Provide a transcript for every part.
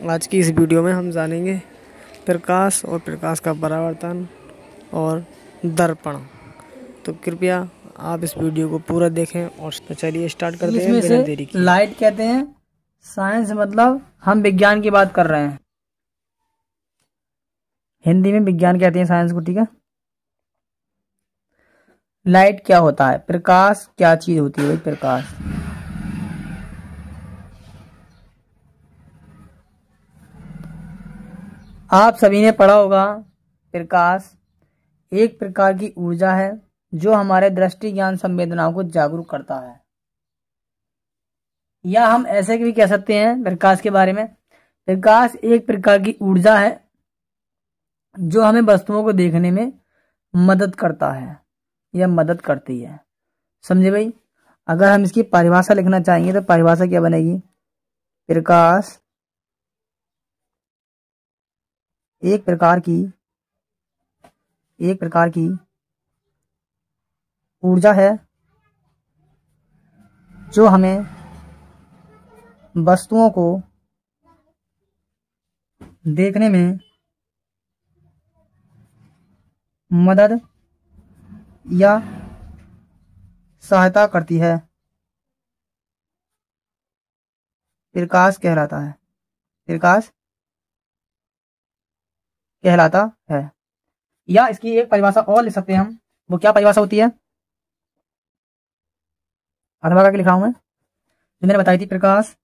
आज की इस वीडियो में हम जानेंगे प्रकाश और प्रकाश का परावर्तन और दर्पण। तो कृपया आप इस वीडियो को पूरा देखें। और तो चलिए स्टार्ट करते हैं बिना देरी किए। लाइट कहते हैं। साइंस मतलब हम विज्ञान की बात कर रहे हैं, हिंदी में विज्ञान कहते हैं साइंस को, ठीक है। लाइट क्या होता है, प्रकाश क्या चीज होती है भाई? प्रकाश आप सभी ने पढ़ा होगा। प्रकाश एक प्रकार की ऊर्जा है जो हमारे दृष्टि ज्ञान संवेदनाओं को जागरूक करता है, या हम ऐसे भी कह सकते हैं प्रकाश के बारे में। प्रकाश एक प्रकार की ऊर्जा है जो हमें वस्तुओं को देखने में मदद करता है या मदद करती है। समझे भाई? अगर हम इसकी परिभाषा लिखना चाहेंगे तो परिभाषा क्या बनेगी? प्रकाश एक प्रकार की ऊर्जा है जो हमें वस्तुओं को देखने में मदद या सहायता करती है। प्रकाश कहलाता है, प्रकाश कहलाता है। या इसकी एक परिभाषा और लिख सकते हैं हम। वो क्या परिभाषा होती है? अथवा करके लिखा हूं मैं, जो मैंने बताई थी। प्रकाश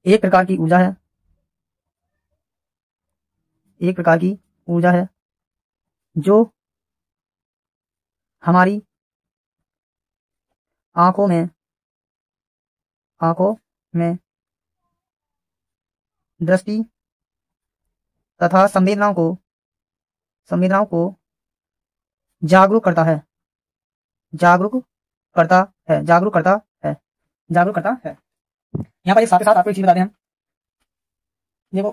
एक प्रकार की ऊर्जा है, एक प्रकार की ऊर्जा है जो हमारी आंखों में दृष्टि तथा संवेदनाओं को जागरूक करता है। यहाँ पर एक साथ के साथ आपको एक चीज बताते हैं। देखो,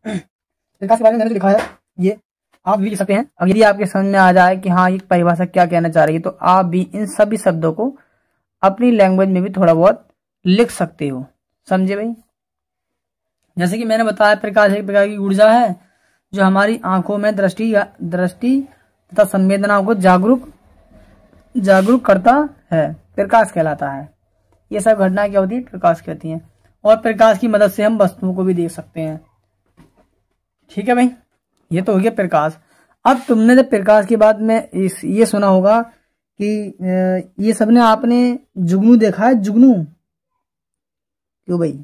प्रकाश के बारे में मैंने जो लिखा है ये आप भी लिख सकते हैं। अब यदि आपके समझ में आ जाए कि हाँ ये परिभाषा क्या कहना चाह रही है, तो आप भी इन सभी शब्दों को अपनी लैंग्वेज में भी थोड़ा बहुत लिख सकते हो। समझे भाई? जैसे कि मैंने बताया, प्रकाश एक प्रकार की ऊर्जा है जो हमारी आंखों में दृष्टि तथा संवेदनाओं को जागरूक करता है, प्रकाश कहलाता है। ये सब घटना क्या होती है? प्रकाश कहती हैं। और प्रकाश की मदद से हम वस्तुओं को भी देख सकते हैं। ठीक है भाई, ये तो हो गया प्रकाश। अब तुमने जब प्रकाश के बाद में ये सुना होगा कि ये सबने आपने जुगनू देखा है। जुगनू क्यों भाई?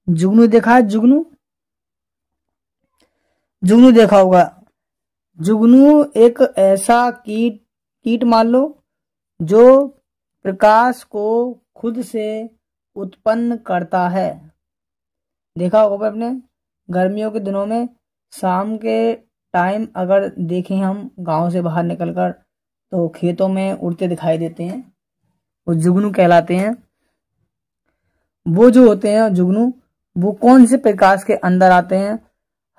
जुगनू देखा है? जुगनू देखा होगा। जुगनू एक ऐसा कीट मान लो जो प्रकाश को खुद से उत्पन्न करता है। देखा होगा अपने गर्मियों के दिनों में शाम के टाइम अगर देखें हम गांव से बाहर निकलकर, तो खेतों में उड़ते दिखाई देते हैं, वो जुगनू कहलाते हैं। वो जो होते हैं जुगनू, वो कौन से प्रकाश के अंदर आते हैं,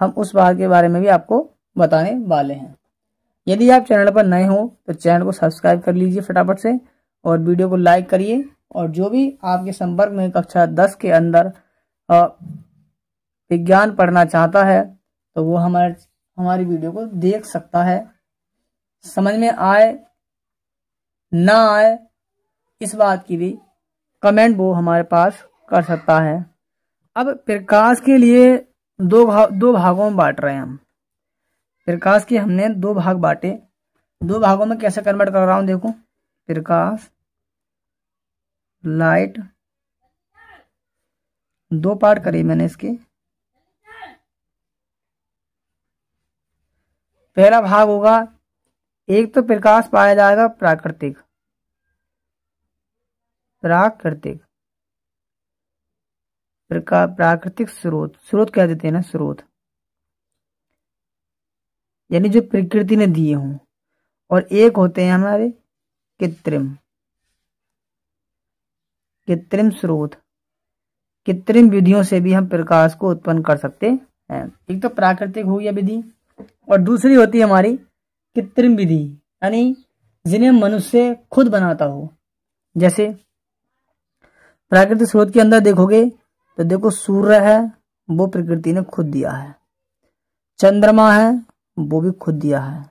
हम उस बात के बारे में भी आपको बताने वाले हैं। यदि आप चैनल पर नए हो तो चैनल को सब्सक्राइब कर लीजिए फटाफट से, और वीडियो को लाइक करिए। और जो भी आपके संपर्क में कक्षा 10 के अंदर विज्ञान पढ़ना चाहता है तो वो हमारी वीडियो को देख सकता है। समझ में आए ना आए इस बात की भी कमेंट वो हमारे पास कर सकता है। अब प्रकाश के लिए दो भागों में बांट रहे हैं हम। प्रकाश के हमने दो भाग बांटे। दो भागों में कैसे कन्वर्ट कर रहा हूं देखो। प्रकाश, लाइट, दो पार्ट करे मैंने इसके। पहला भाग होगा, एक तो प्रकाश पाया जाएगा प्राकृतिक स्रोत कह देते हैं ना, स्रोत यानी जो प्रकृति ने दिए हों। और एक होते हैं हमारे कृत्रिम स्रोत। कृत्रिम विधियों से भी हम प्रकाश को उत्पन्न कर सकते हैं। एक तो प्राकृतिक हो गया विधि, और दूसरी होती है हमारी कृत्रिम विधि, यानी जिन्हें मनुष्य खुद बनाता हो। जैसे प्राकृतिक स्रोत के अंदर देखोगे तो देखो सूर्य है, वो प्रकृति ने खुद दिया है। चंद्रमा है, वो भी खुद दिया है।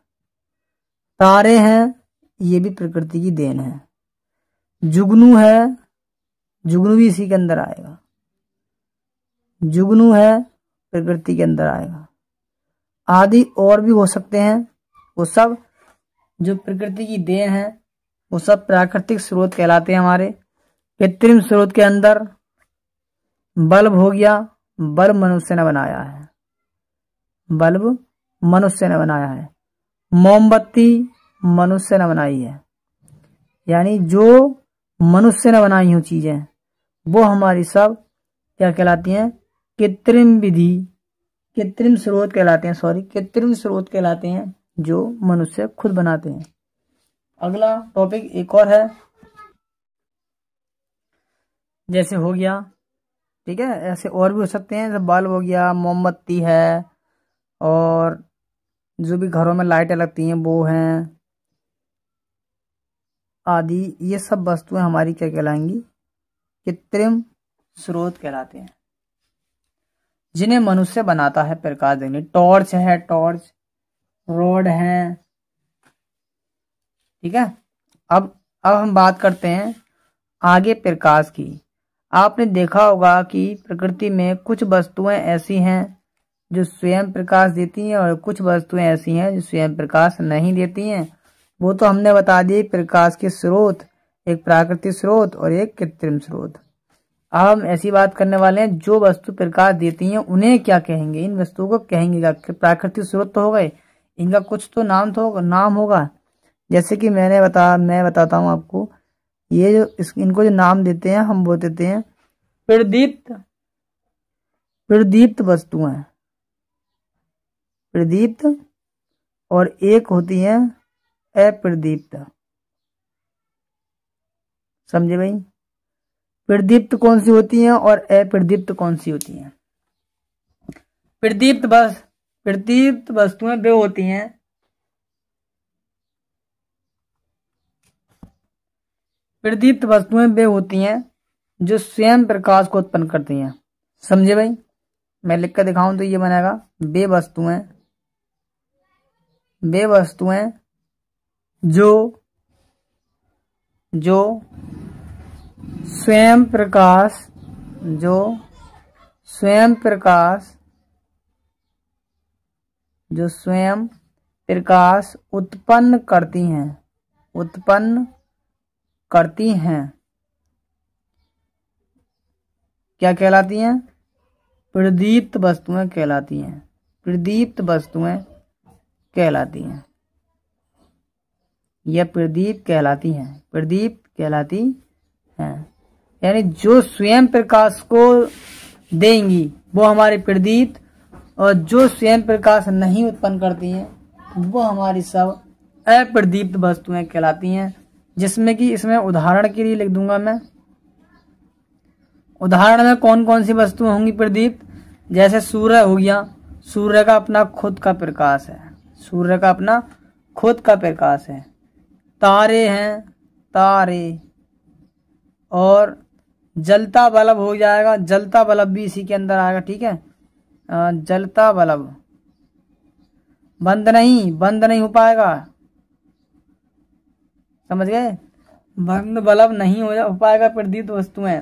तारे हैं, ये भी प्रकृति की देन है। जुगनू है, जुगनू भी इसी के अंदर आएगा। जुगनू है, प्रकृति के अंदर आएगा। आदि और भी हो सकते हैं, वो सब जो प्रकृति की देन है वो सब प्राकृतिक स्रोत कहलाते हैं हमारे। कृत्रिम स्रोत के अंदर बल्ब हो गया, बल्ब मनुष्य ने बनाया है, बल्ब मनुष्य ने बनाया है। मोमबत्ती मनुष्य ने बनाई है। यानी जो मनुष्य ने बनाई हुई चीजें वो हमारी सब क्या कहलाती हैं? कृत्रिम विधि, कृत्रिम स्रोत कहलाते हैं, कृत्रिम स्रोत कहलाते हैं जो मनुष्य खुद बनाते हैं। अगला टॉपिक एक और है, जैसे हो गया, ठीक है, ऐसे और भी हो सकते हैं, जैसे बल्ब हो गया, मोमबत्ती है, और जो भी घरों में लाइटें लगती हैं वो हैं आदि। ये सब वस्तुएं हमारी क्या कहलाएंगी? कृत्रिम स्रोत कहलाते हैं, जिन्हें मनुष्य बनाता है प्रकाश देने। टॉर्च है, टॉर्च, रॉड है, ठीक है। अब हम बात करते हैं आगे प्रकाश की। आपने देखा होगा कि प्रकृति में कुछ वस्तुएं ऐसी हैं जो स्वयं प्रकाश देती हैं और कुछ वस्तुएं ऐसी हैं जो स्वयं प्रकाश नहीं देती हैं। वो तो हमने बता दी, प्रकाश के स्रोत, एक प्राकृतिक स्रोत और एक कृत्रिम स्रोत। अब हम ऐसी बात करने वाले हैं जो वस्तु प्रकाश देती हैं उन्हें क्या कहेंगे? इन वस्तुओं को कहेंगे क्या? प्राकृतिक स्रोत तो हो गए, इनका कुछ तो नाम होगा। जैसे कि मैं बताता हूँ आपको, ये जो इनको जो नाम देते हैं हम वो देते हैं प्रदीप्त वस्तुएं, प्रदीप्त, और एक होती है अप्रदीप्त। समझे भाई? प्रदीप्त कौन सी होती हैं और अप्रदीप्त कौन सी होती हैं? प्रदीप्त वस्तुएं वे होती हैं जो स्वयं प्रकाश को उत्पन्न करती हैं। समझे भाई? मैं लिख कर दिखाऊं तो ये बनेगा, वे वस्तुएं जो स्वयं प्रकाश उत्पन्न करती हैं, क्या कहलाती हैं? प्रदीप्त वस्तुएं कहलाती हैं। यह प्रदीप कहलाती हैं। यानी जो स्वयं प्रकाश को देंगी वो हमारी प्रदीप्त, और जो स्वयं प्रकाश नहीं उत्पन्न करती हैं वो हमारी सब अप्रदीप्त वस्तुएं कहलाती हैं। जिसमें कि इसमें उदाहरण के लिए लिख दूंगा मैं, उदाहरण में कौन कौन सी वस्तुएं होंगी प्रदीप्त? जैसे सूर्य हो गया, सूर्य का अपना खुद का प्रकाश है। तारे हैं, और जलता बल्ब हो जाएगा, जलता बल्ब भी इसी के अंदर आएगा, ठीक है। जलता बल्ब बंद नहीं हो पाएगा, समझ गए? बंद बल्ब नहीं हो पाएगा प्रदीप्त वस्तुएं।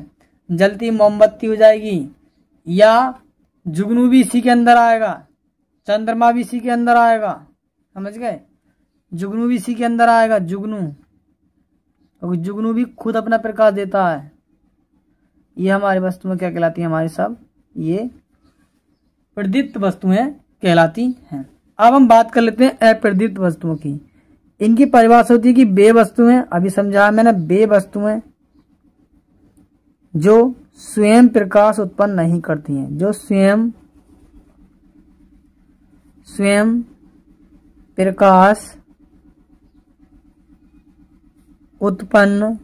जलती मोमबत्ती हो जाएगी, या जुगनू भी इसी के अंदर आएगा, चंद्रमा भी इसी के अंदर आएगा, समझ गए? जुगनू भी इसी के अंदर आएगा, जुगनू भी खुद अपना प्रकाश देता है। ये हमारी वस्तुएं क्या कहलाती हैं? हमारी सब ये प्रदीप्त वस्तुएं कहलाती हैं। अब हम बात कर लेते हैं अप्रदीप्त वस्तुओं की। इनकी परिभाषा होती है कि वे वस्तुएं, अभी समझाया मैंने, वे वस्तुएं जो स्वयं प्रकाश उत्पन्न नहीं करती हैं, जो स्वयं प्रकाश उत्पन्न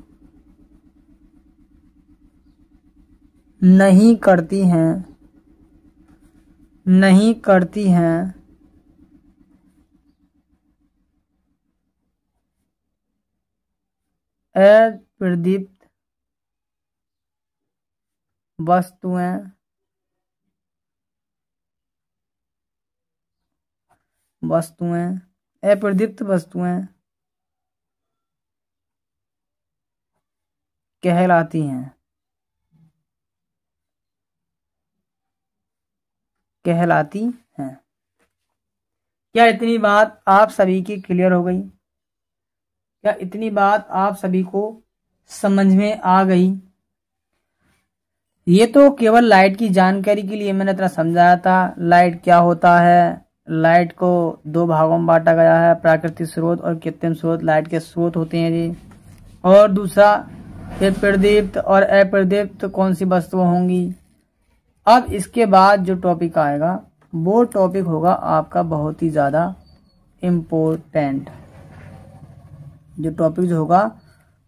नहीं करती हैं अप्रदीप्त वस्तुएं अप्रदीप्त वस्तुएं कहलाती हैं। क्या इतनी बात आप सभी की क्लियर हो गई? क्या इतनी बात आप सभी को समझ में आ गई? ये तो केवल लाइट की जानकारी के लिए मैंने इतना समझाया था। लाइट क्या होता है? लाइट को दो भागों में बांटा गया है, प्राकृतिक स्रोत और कृत्रिम स्रोत लाइट के स्रोत होते हैं जी। और दूसरा, ये प्रदीप्त और अप्रदीप्त कौन सी वस्तुएं होंगी। अब इसके बाद जो टॉपिक आएगा वो टॉपिक होगा आपका बहुत ही ज्यादा इम्पोर्टेंट। जो टॉपिक जो होगा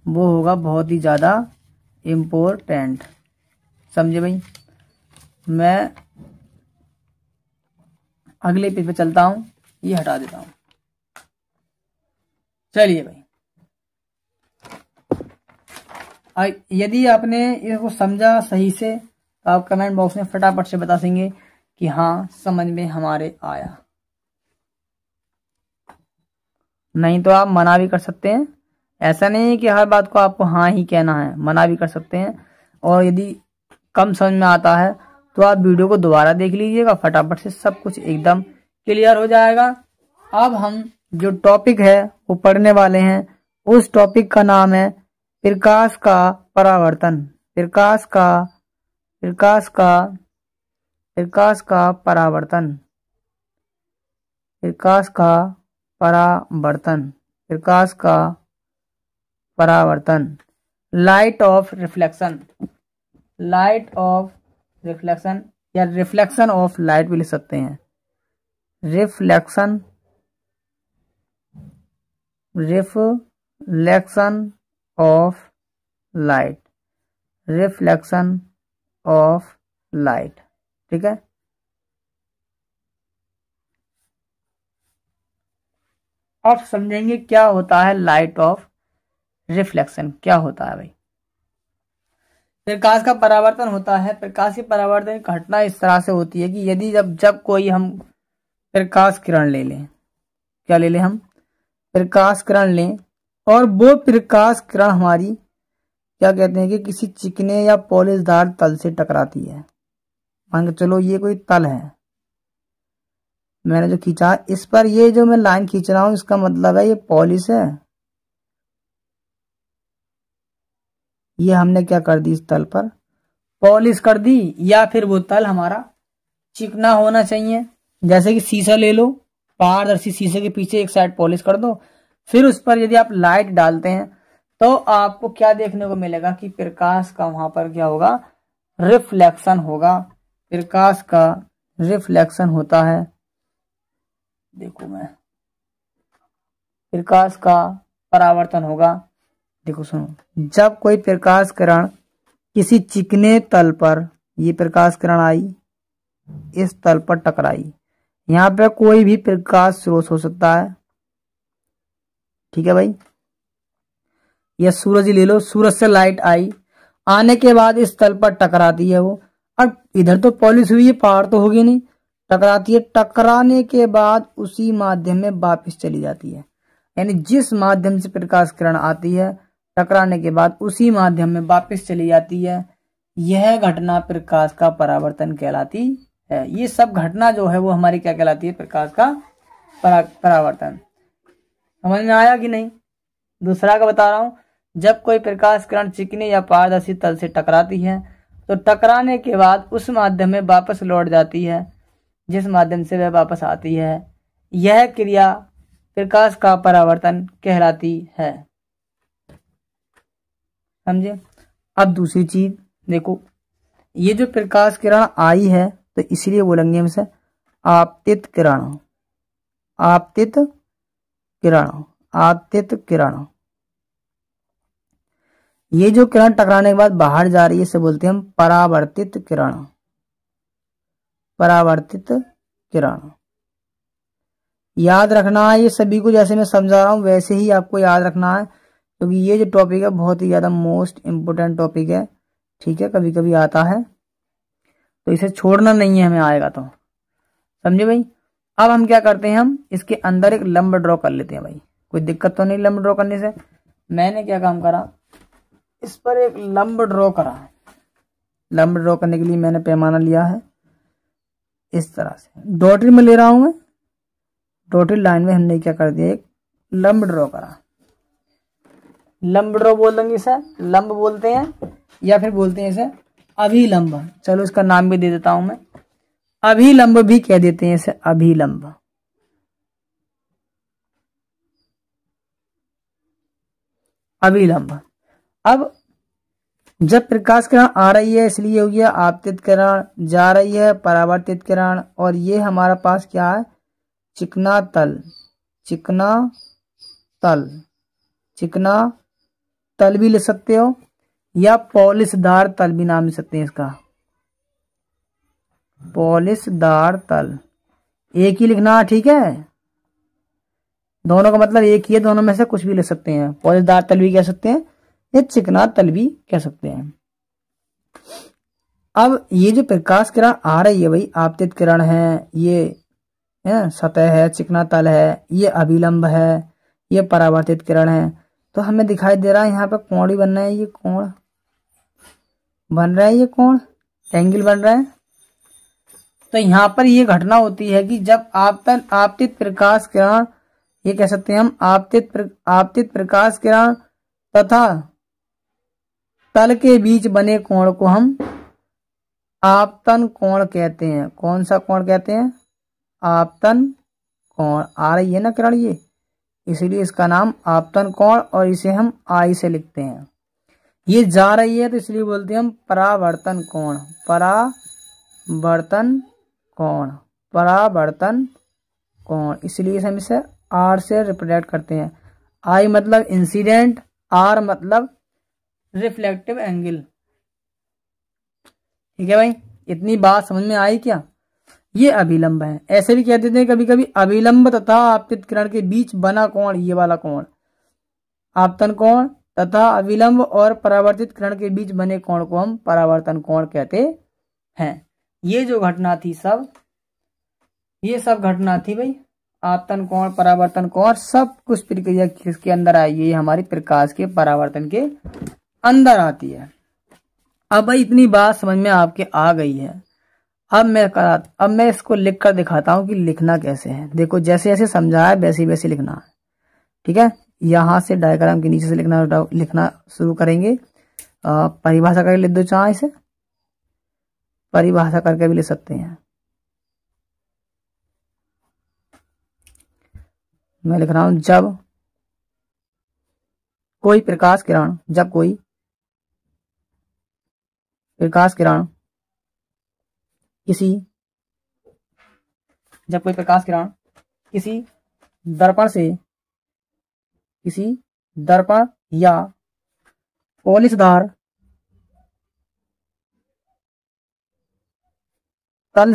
वो होगा बहुत ही ज्यादा इम्पोर्टेंट। समझे भाई? मैं अगले पेज पे चलता हूं, ये हटा देता हूं। चलिए भाई, यदि आपने इसको समझा सही से तो आप कमेंट बॉक्स में फटाफट से बता देंगे कि हाँ समझ में हमारे आया। नहीं तो आप मना भी कर सकते हैं। ऐसा नहीं है कि हर बात को आपको हाँ ही कहना है, मना भी कर सकते हैं। और यदि कम समझ में आता है तो आप वीडियो को दोबारा देख लीजिएगा, फटाफट से सब कुछ एकदम क्लियर हो जाएगा। अब हम जो टॉपिक है वो पढ़ने वाले हैं। उस टॉपिक का नाम है प्रकाश का परावर्तन। प्रकाश का परावर्तन। प्रकाश का परावर्तन। लाइट ऑफ रिफ्लेक्शन या रिफ्लेक्शन ऑफ लाइट भी लिख सकते हैं। Reflection of light. ठीक है। अब समझेंगे क्या होता है लाइट ऑफ रिफ्लेक्शन। क्या होता है भाई? प्रकाश का परावर्तन होता है। प्रकाश की परावर्तन की घटना इस तरह से होती है कि यदि जब कोई हम प्रकाश किरण ले लें, क्या ले लें हम? प्रकाश किरण लें, और वो प्रकाश किरण हमारी क्या कहते हैं कि किसी चिकने या पॉलिशदार तल से टकराती है। मान के चलो ये कोई तल है, मैंने जो खींचा इस पर, ये जो मैं लाइन खींच रहा हूं इसका मतलब है ये पॉलिश है। ये हमने क्या कर दी, इस तल पर पॉलिश कर दी। या फिर वो तल हमारा चिकना होना चाहिए। जैसे कि शीशा ले लो, पारदर्शी शीशे के पीछे एक साइड पॉलिश कर दो, फिर उस पर यदि आप लाइट डालते हैं तो आपको क्या देखने को मिलेगा कि प्रकाश का वहां पर क्या होगा, रिफ्लेक्शन होगा। प्रकाश का रिफ्लेक्शन होता है। देखो मैं, प्रकाश का परावर्तन होगा। देखो सुनो, जब कोई प्रकाश किरण किसी चिकने तल पर, ये प्रकाश किरण आई इस तल पर टकराई, यहाँ पे कोई भी प्रकाश स्रोत हो सकता है। ठीक है भाई? या सूरज ले लो, सूरज से लाइट आई, आने के बाद इस तल पर टकराती है वो। अब इधर तो पॉलिश हुई है, पार तो होगी नहीं, टकराती है। टकराने के बाद उसी माध्यम में वापस चली जाती है। यानी जिस माध्यम से प्रकाश किरण आती है, टकराने के बाद उसी माध्यम में वापस चली जाती है। यह घटना प्रकाश का परावर्तन कहलाती है। ये सब घटना जो है वो हमारी क्या कहलाती है, प्रकाश का परावर्तन। समझ में आया कि नहीं? दूसरा का बता रहा हूं, जब कोई प्रकाश किरण चिकने या पारदर्शी तल से टकराती है तो टकराने के बाद उस माध्यम में वापस लौट जाती है जिस माध्यम से वह वापस आती है। यह क्रिया प्रकाश का परावर्तन कहलाती है। समझे? अब दूसरी चीज देखो, ये जो प्रकाश किरण आई है तो इसलिए बोलेंगे हम इसे आपतित किरण। आपतित किरण। ये जो किरण टकराने के बाद बाहर जा रही है इसे बोलते हैं हम परावर्तित किरण। याद रखना है ये सभी को, जैसे मैं समझा रहा हूं वैसे ही आपको याद रखना है, क्योंकि ये जो टॉपिक है बहुत ही ज्यादा मोस्ट इम्पोर्टेंट टॉपिक है। ठीक है? कभी कभी आता है तो इसे छोड़ना नहीं है हमें, आएगा तो। समझे भाई। अब हम क्या करते हैं, हम इसके अंदर एक लंब ड्रॉ कर लेते हैं भाई। कोई दिक्कत तो नहीं लंब ड्रॉ करने से। मैंने क्या काम करा, इस पर एक लंब ड्रॉ करा। लंब ड्रॉ करने के लिए मैंने पैमाना लिया है इस तरह से, डॉटेड में ले रहा हूं मैं। डॉटेड लाइन में हमने क्या कर दिया, एक लंब ड्रॉ करा। लंब ड्रॉ बोल देंगे इसे, लंब बोलते हैं, या फिर बोलते हैं इसे अभिलंब। चलो इसका नाम भी दे देता हूं मैं, अभिलंब भी कह देते हैं इसे, अभिलंब। अभिलंब। अब जब प्रकाश किरण आ रही है इसलिए हो गया आपतित किरण, जा रही है परावर्तित किरण, और ये हमारा पास क्या है, चिकना तल। चिकना तल, चिकना तल भी ले सकते हो, या पॉलिशदार तल भी नाम ले सकते हैं इसका, पॉलिशदार तल। एक ही लिखना है, ठीक है। दोनों का मतलब एक ही है, दोनों में से कुछ भी ले सकते हैं। पॉलिशदार तल भी कह सकते हैं, या चिकना तल भी कह सकते हैं। अब ये जो प्रकाश किरण आ रही है भाई, आपतित किरण है, ये है सतह है, चिकना तल है, ये अभिलंब है, ये परावर्तित किरण है। तो हमें दिखाई दे रहा है यहाँ पे कोण ही बन रहा है, ये कोण बन रहा है, ये कोण एंगल बन रहा है। तो यहाँ पर ये घटना होती है कि जब आपतित प्रकाश किरण, ये कह सकते हैं हम आपतित प्रकाश किरण तथा तल के बीच बने कोण को हम आपतन कोण कहते हैं। कौन सा कोण कहते हैं, आपतन कोण। आ रही है ना किरण ये, इसीलिए इसका नाम आपतन कोण, और इसे हम आई से लिखते हैं। ये जा रही है तो इसलिए बोलते हैं हम परावर्तन कोण। परावर्तन कोण, परावर्तन कोण, इसलिए हम इसे आर से रिप्रेजेंट करते हैं। आई मतलब इंसिडेंट, आर मतलब रिफ्लेक्टिव एंगल। ठीक है भाई, इतनी बात समझ में आई क्या। ये अभिलंब है। ऐसे भी कह देते हैं कभी कभी, अभिलंब तथा आपतित किरण के बीच बना कोण, ये वाला कोण आपतन कोण, तथा अभिलंब और परावर्तित किरण के बीच बने कोण को हम परावर्तन कोण कहते हैं। ये जो घटना थी सब, ये सब घटना थी भाई, आपतन कोण परावर्तन कोण, सब कुछ प्रक्रिया किसके अंदर आई, ये हमारी प्रकाश के परावर्तन के अंदर आती है। अब भाई इतनी बात समझ में आपके आ गई है। अब मैं इसको लिख कर दिखाता हूं कि लिखना कैसे है। देखो जैसे जैसे समझाया वैसे वैसे लिखना है, ठीक है। यहां से डायग्राम के नीचे से लिखना शुरू करेंगे। परिभाषा करके लिख दो, चाहे इसे परिभाषा करके भी लिख सकते हैं। मैं लिख रहा हूं, जब कोई प्रकाश किरण, जब कोई प्रकाश किरण किसी, जब कोई प्रकाश किरण किसी दर्पण से, किसी दर्पण या पॉलिशदार तल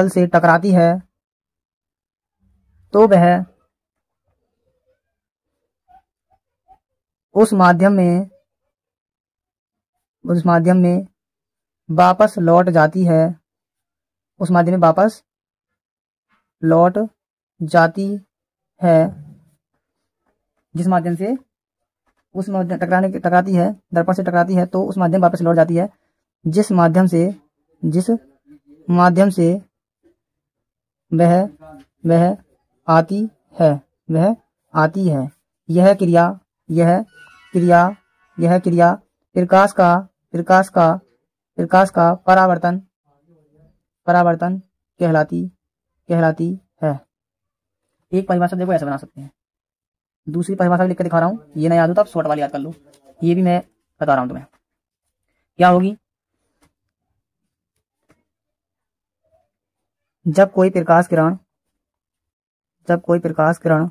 से टकराती है तो वह उस माध्यम में वापस लौट जाती है, उस माध्यम में वापस लौट जाती है, जिस माध्यम से उस माध्यम टकराती है, दर्पण से टकराती है तो उस माध्यम वापस लौट जाती है, जिस माध्यम से वह आती है, वह आती है। यह क्रिया प्रकाश का परावर्तन कहलाती है। एक परिभाषा देखो ऐसे बना सकते हैं। दूसरी परिभाषा लिख कर दिखा रहा हूं, ये ना याद हो तो आप शॉर्ट वाली याद कर लो। ये भी मैं बता रहा हूं तुम्हें क्या होगी। जब कोई प्रकाश किरण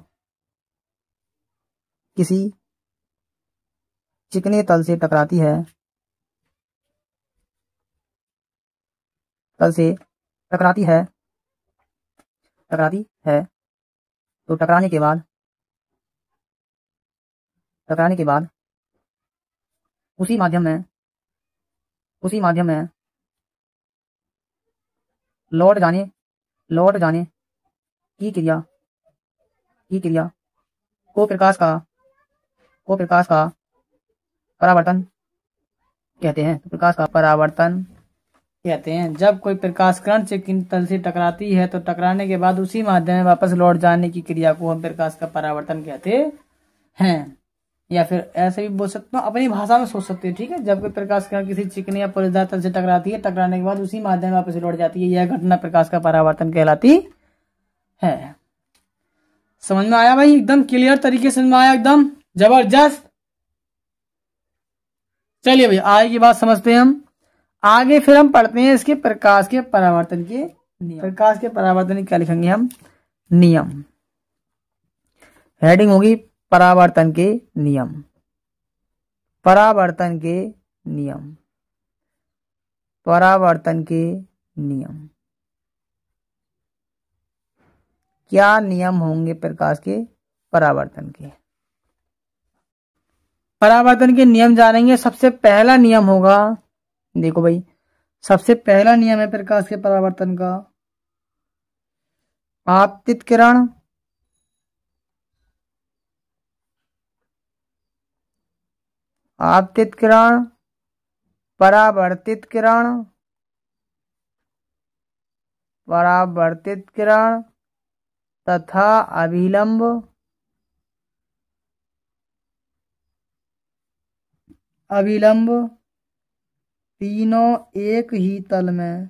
किसी चिकने तल से टकराती है, तो टकराने के बाद उसी माध्यम में लौट जाने की क्रिया को प्रकाश का परावर्तन कहते हैं। तो प्रकाश का परावर्तन कहते हैं। जब कोई प्रकाश किरण चिकिन तल से टकराती है तो टकराने के बाद उसी माध्यम में वापस लौट जाने की क्रिया को हम प्रकाश का परावर्तन कहते हैं। या फिर ऐसे भी बोल सकते हो, अपनी भाषा में सोच सकते हो, ठीक है। जब कोई प्रकाश किरण किसी चिकनी या पोलीदार तल से टकराती है, टकराने के बाद उसी माध्यम में वापस लौट जाती है, यह घटना प्रकाश का परावर्तन कहलाती है। समझ में आया भाई? एकदम क्लियर तरीके से समझ में आया, एकदम जबरदस्त। चलिए भाई आगे की बात समझते हैं हम। आगे फिर हम पढ़ते हैं इसके प्रकाश के परावर्तन के नियम। प्रकाश के परावर्तन क्या लिखेंगे हम? नियम। हेडिंग होगी परावर्तन के नियम। परावर्तन के नियम। परावर्तन के नियम। क्या नियम होंगे प्रकाश के परावर्तन के? परावर्तन के नियम जानेंगे। सबसे पहला नियम होगा, देखो भाई, सबसे पहला नियम है प्रकाश के परावर्तन का, आपतित किरण परावर्तित किरण तथा अभिलंब तीनों एक ही तल में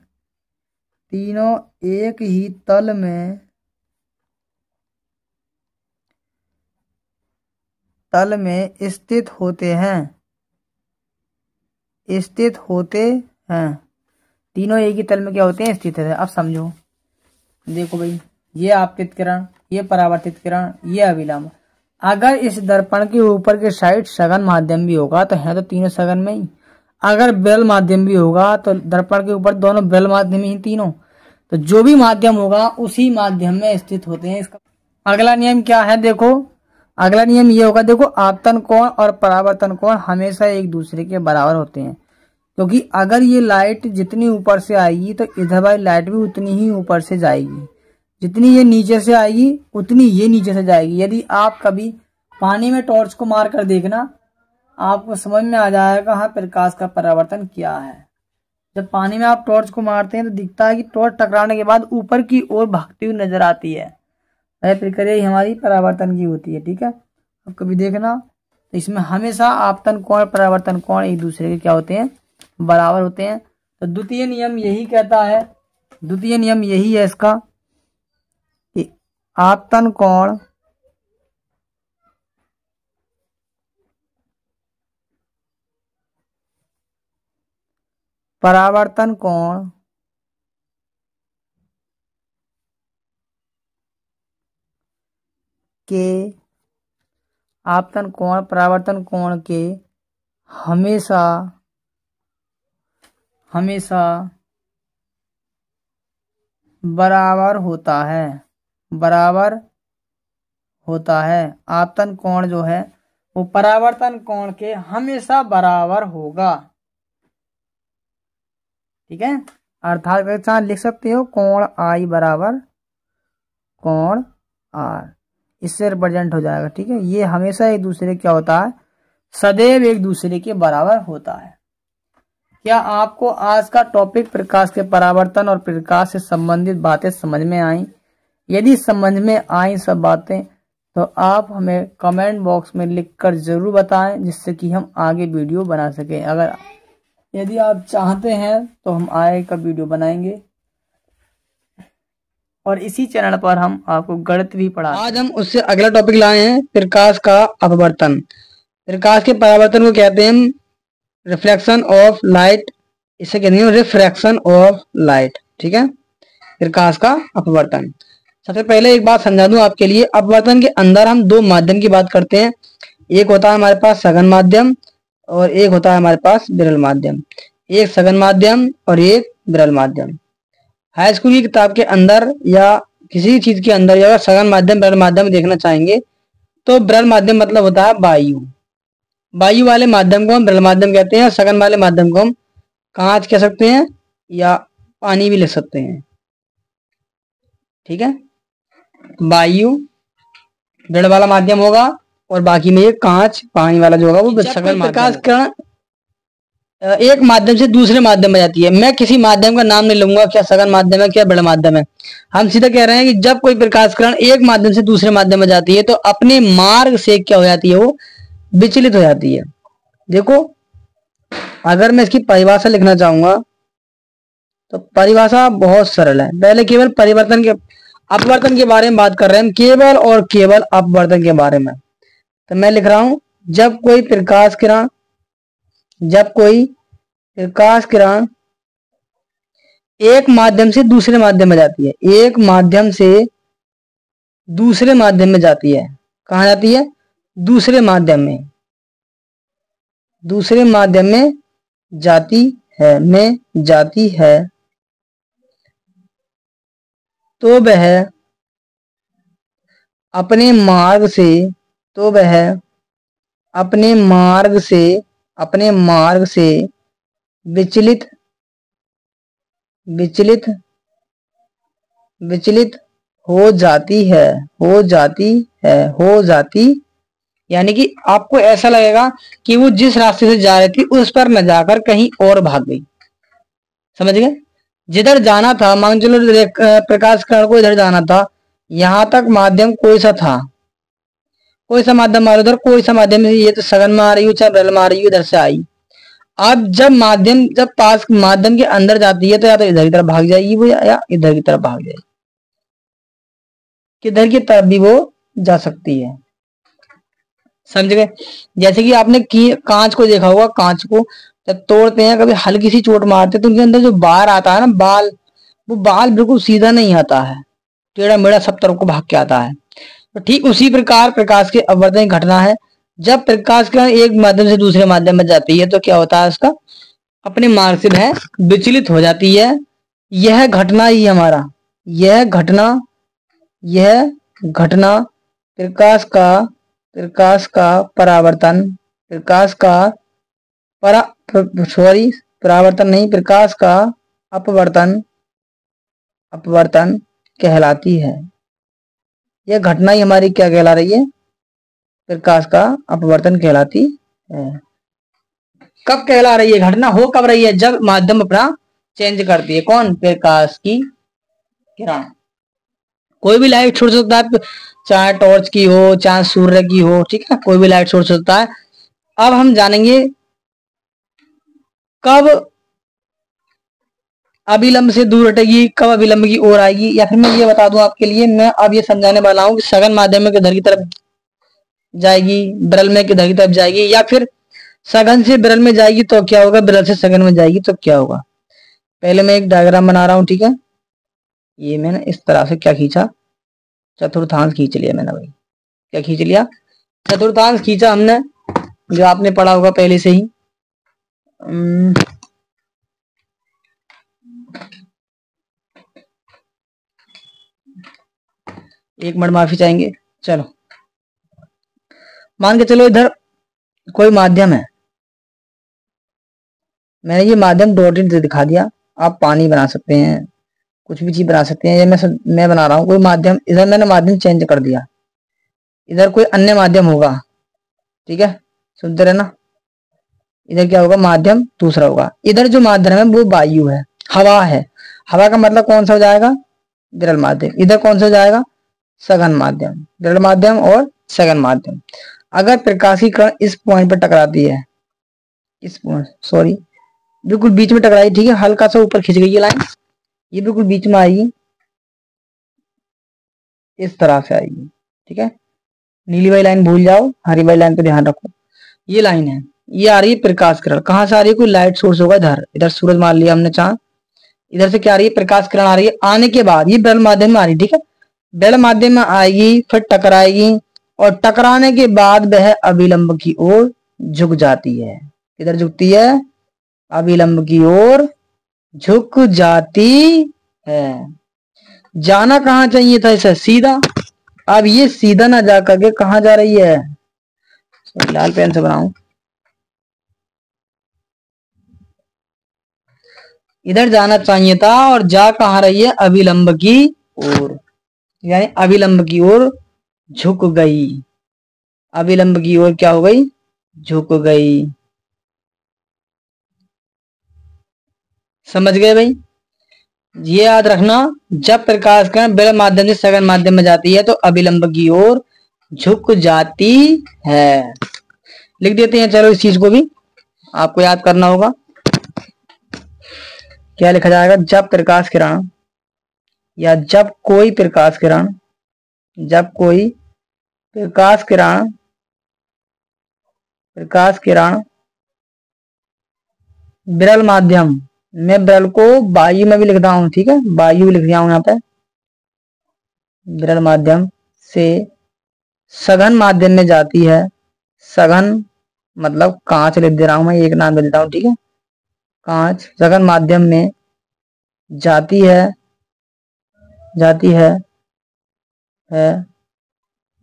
स्थित होते हैं। तीनों एक ही तल में क्या होते हैं? स्थित है। अब समझो, देखो भाई, ये आपतित किरण, ये परावर्तित किरण, ये अभिलंब। अगर इस दर्पण के ऊपर के साइड सघन माध्यम भी होगा तो है तो तीनों सघन में ही। अगर विरल माध्यम भी होगा तो दर्पण के ऊपर दोनों विरल माध्यम ही तीनों। तो जो भी माध्यम होगा उसी माध्यम में स्थित होते हैं। इसका अगला नियम क्या है? देखो, अगला नियम ये होगा, देखो, आपतन कोण और परावर्तन कोण हमेशा एक दूसरे के बराबर होते हैं। क्योंकि अगर ये लाइट जितनी ऊपर से आएगी तो इधर वाली लाइट भी उतनी ही ऊपर से जाएगी। जितनी ये नीचे से आएगी उतनी ये नीचे से जाएगी। यदि आप कभी पानी में टॉर्च को मार कर देखना, आपको समझ में आ जाएगा हाँ प्रकाश का परावर्तन क्या है। जब पानी में आप टॉर्च को मारते हैं तो दिखता है कि टॉर्च टकराने के बाद ऊपर की ओर भागती हुई नजर आती है। वह प्रक्रिया हमारी परावर्तन की होती है, ठीक है। अब कभी देखना तो इसमें हमेशा आपतन कोण परावर्तन कोण एक दूसरे के क्या होते हैं? बराबर होते हैं। तो द्वितीय नियम यही कहता है, द्वितीय नियम यही है इसका कि आपतन कोण परावर्तन कोण के आपतन कोण परावर्तन कोण के हमेशा बराबर होता है। आपतन कोण जो है वो परावर्तन कोण के हमेशा बराबर होगा, ठीक है। अर्थात लिख सकते हो कोण आई बराबर कोण आर, इससे रिप्रेजेंट हो जाएगा, ठीक है। ये हमेशा एक दूसरे क्या होता है? सदैव एक दूसरे के बराबर होता है। क्या आपको आज का टॉपिक प्रकाश के परावर्तन और प्रकाश से संबंधित बातें समझ में आई? यदि समझ में आई सब बातें तो आप हमें कमेंट बॉक्स में लिखकर जरूर बताएं, जिससे कि हम आगे वीडियो बना सकें। अगर यदि आप चाहते हैं तो हम आगे का वीडियो बनाएंगे और इसी चैनल पर हम आपको गणित भी पढ़ाएंगे। आज हम उससे अगला टॉपिक लाए हैं प्रकाश का अपवर्तन। प्रकाश के परावर्तन को कहते हैं हम रिफ्लेक्शन ऑफ लाइट, इसे कहते हैं रिफ्रैक्शन ऑफ लाइट, ठीक है। प्रकाश का अपवर्तन, सबसे पहले एक बात समझा दूं आपके लिए। अपवर्तन के अंदर हम दो माध्यम की बात करते हैं। एक होता है हमारे पास सघन माध्यम और एक होता है हमारे पास विरल माध्यम। एक सघन माध्यम और एक विरल माध्यम। हाई स्कूल की किताब के अंदर या किसी चीज के अंदर अगर सघन माध्यम विरल माध्यम देखना चाहेंगे तो विरल माध्यम मतलब होता है वायु। वायु वाले माध्यम को हम विरल माध्यम कहते हैं, सघन वाले माध्यम को हम कांच कह सकते हैं या पानी भी लिख सकते हैं। ठीक है, वायु विरल वाला माध्यम होगा और बाकी में ये कांच पानी वाला जो होगा वो सघन प्रकाश किरण एक माध्यम से दूसरे माध्यम में जाती है। मैं किसी माध्यम का नाम नहीं लूंगा, क्या सघन माध्यम है क्या विरल माध्यम है। हम सीधा कह रहे हैं कि जब कोई प्रकाश किरण एक माध्यम से दूसरे माध्यम में जाती है तो अपने मार्ग से क्या हो जाती है, वो विचलित हो जाती है। देखो, अगर मैं इसकी परिभाषा लिखना चाहूंगा तो परिभाषा बहुत सरल है। पहले केवल परिवर्तन के अपवर्तन के बारे में बात कर रहे हैं, केवल और केवल अपवर्तन के बारे में। तो मैं लिख रहा हूं, जब कोई प्रकाश किरण एक माध्यम से दूसरे माध्यम में जाती है, एक माध्यम से दूसरे माध्यम में जाती है। कहां जाती है? दूसरे माध्यम में जाती है तो वह अपने मार्ग से विचलित हो जाती, यानी कि आपको ऐसा लगेगा कि वो जिस रास्ते से जा रही थी उस पर न जाकर कहीं और भाग गई। समझ गए? जिधर जाना था, मान चलो प्रकाश किरण को इधर जाना था, यहां तक माध्यम कोई सा था, कोई सा माध्यम आ रहा, उधर कोई सा माध्यम, ये तो सघन में आ रही हो चाहे विरल में आ रही हो, इधर से आई। अब जब माध्यम के अंदर जाती है तो या तो इधर की तरफ भाग जाएगी वो, या इधर की तरफ भाग जाएगी, किधर की तरफ भी वो जा सकती है। समझ गए? जैसे कि आपने कांच को देखा होगा, कांच को जब तोड़ते हैं, कभी हल्की सी चोट मारते हैं तो उनके अंदर जो बार आता है ना, वो बाल बिल्कुल सीधा नहीं आता है, टेढ़ा मेढ़ा सब तरफ को भाग के आता है। तो ठीक उसी प्रकार प्रकाश के अपवर्तन की घटना है। जब प्रकाश किरण एक माध्यम से दूसरे माध्यम में जाती है तो क्या होता है, उसका अपने मार्ग से वह विचलित हो जाती है। यह घटना ही हमारा, यह घटना प्रकाश का परावर्तन, प्रकाश का अपवर्तन कहलाती है। यह घटना ही हमारी क्या कहला रही है? प्रकाश का अपवर्तन कहलाती है। कब कहला रही है? घटना हो कब रही है? जब माध्यम अपना चेंज करती है। कौन? प्रकाश की किरण। कोई भी लाइट छोड़ सकता है, चाहे टॉर्च की हो चाहे सूर्य की हो, ठीक है, कोई भी लाइट छोड़ सकता है। अब हम जानेंगे कब अभिलंब से दूर हटेगी, कब अभिलंब की ओर आएगी, या फिर मैं ये बता दूं आपके लिए, मैं अब ये समझाने वाला हूं कि सघन माध्यम में किधर की तरफ जाएगी, विरल में किधर की तरफ जाएगी, या फिर सघन से विरल में जाएगी तो क्या होगा, विरल से सघन में जाएगी तो क्या होगा। पहले मैं एक डायग्राम बना रहा हूं, ठीक है। ये मैंने इस तरह से क्या खींचा, चतुर्थांश खींच लिया मैंने भाई। क्या खींच लिया? चतुर्थांश खींचा हमने, जो आपने पढ़ा होगा पहले से ही। एक मिनट माफी चाहेंगे। चलो, मान के चलो इधर कोई माध्यम है, मैंने ये माध्यम डॉटेड से दिखा दिया। आप पानी बना सकते हैं, कुछ भी चीज बना सकते हैं। ये मैं बना रहा हूं कोई माध्यम, इधर मैंने माध्यम चेंज कर दिया, इधर कोई अन्य माध्यम होगा, ठीक है, सुनते रहना। इधर क्या होगा? माध्यम दूसरा होगा। इधर जो माध्यम है वो वायु है, हवा है। हवा का मतलब कौन सा हो जाएगा? विरल माध्यम। इधर कौन सा हो जाएगा? सघन माध्यम। विरल माध्यम और सघन माध्यम। अगर प्रकाश की किरण इस पॉइंट पर टकराती है, इस पॉइंट, सॉरी, बिल्कुल बीच में टकराई, ठीक है, हल्का सा ऊपर खिंच गई ये लाइन, ये बिल्कुल बीच में आएगी, इस तरह से आएगी, ठीक है। नीली वाली लाइन भूल जाओ, हरी वाली लाइन पे ध्यान रखो। ये लाइन है, ये आ रही है प्रकाश किरण। कहां से आ रही है? कोई लाइट सोर्स होगा इधर, इधर सूरज मान लिया हमने चांद, इधर से क्या आ रही है? प्रकाश किरण आ रही है। आने के बाद ये विरल माध्यम में आ रही है, ठीक है, विरल माध्यम में आएगी, फिर टकराएगी, और टकराने के बाद वह अभिलंब की ओर झुक जाती है। किधर झुकती है? अभिलंब की ओर झुक जाती है। जाना कहां चाहिए था इसे? सीधा। अब ये सीधा ना जा करके कहां जा रही है? लाल पेन से बनाऊं, इधर जाना चाहिए था और जा कहाँ रही है, अभिलंब की ओर, यानी अभिलंब की ओर झुक गई। अभिलंब की ओर क्या हो गई, झुक गई। समझ गए भाई? ये याद रखना, जब प्रकाश किरण विरल माध्यम से सघन माध्यम में जाती है तो अभिलंब की ओर झुक जाती है। लिख देते हैं, चलो इस चीज को भी आपको याद करना होगा। क्या लिखा जाएगा, जब प्रकाश किरण या जब कोई प्रकाश किरण, जब कोई प्रकाश किरण, प्रकाश किरण विरल माध्यम, मैं विरल को वायु में भी लिख रहा हूं, ठीक है, वायु लिख रहा हूं यहाँ पे, विरल माध्यम से सघन माध्यम में जाती है। सघन मतलब कांच लिख दे रहा हूं मैं, एक नाम दे देता हूं, ठीक है, कांच सघन माध्यम में जाती है, जाती है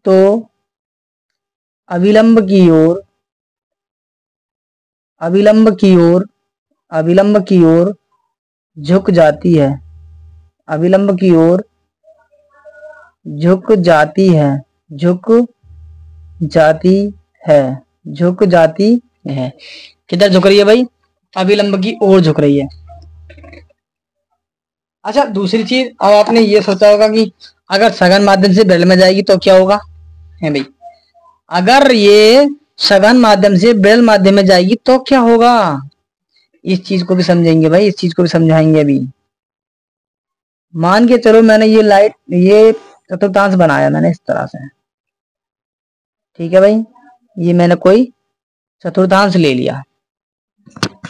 तो अभिलंब की ओर, अभिलंब की ओर, अभिलंब की ओर झुक जाती है। अभिलंब की ओर झुक जाती है, झुक जाती है, झुक जाती है। किधर झुक रही है भाई, अभिलंब की ओर झुक रही है। अच्छा दूसरी चीज, अब आपने ये सोचा होगा कि अगर सघन माध्यम से विरल में जाएगी तो क्या होगा, है भाई, अगर ये सघन माध्यम से विरल माध्यम में जाएगी तो क्या होगा, इस चीज को भी समझेंगे भाई, इस चीज को भी समझाएंगे अभी। मान के चलो मैंने ये लाइट, ये चतुर्थांश बनाया मैंने इस तरह से, ठीक है भाई, ये मैंने कोई चतुर्थांश ले लिया,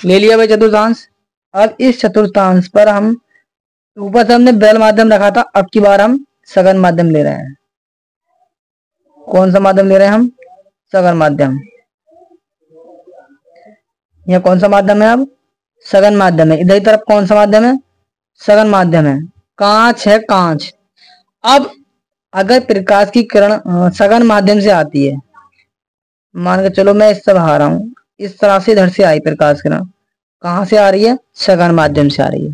ले लिया भाई चतुर्थांश। अब इस चतुर्थांश पर हम ऊपर से हमने विरल माध्यम रखा था, अब की बार हम सघन माध्यम ले रहे हैं। कौन सा माध्यम ले रहे हैं हम, सघन माध्यम। यह कौन सा माध्यम है, अब सघन माध्यम है। इधर की तरफ कौन सा माध्यम है, सघन माध्यम है, कांच है, कांच। अब अगर प्रकाश की किरण सघन माध्यम से आती है, मान के चलो मैं इससे बाहर रहा हूं, इस तरह से इधर से आई प्रकाश किरण, कहां से आ रही है, सघन माध्यम से आ रही है,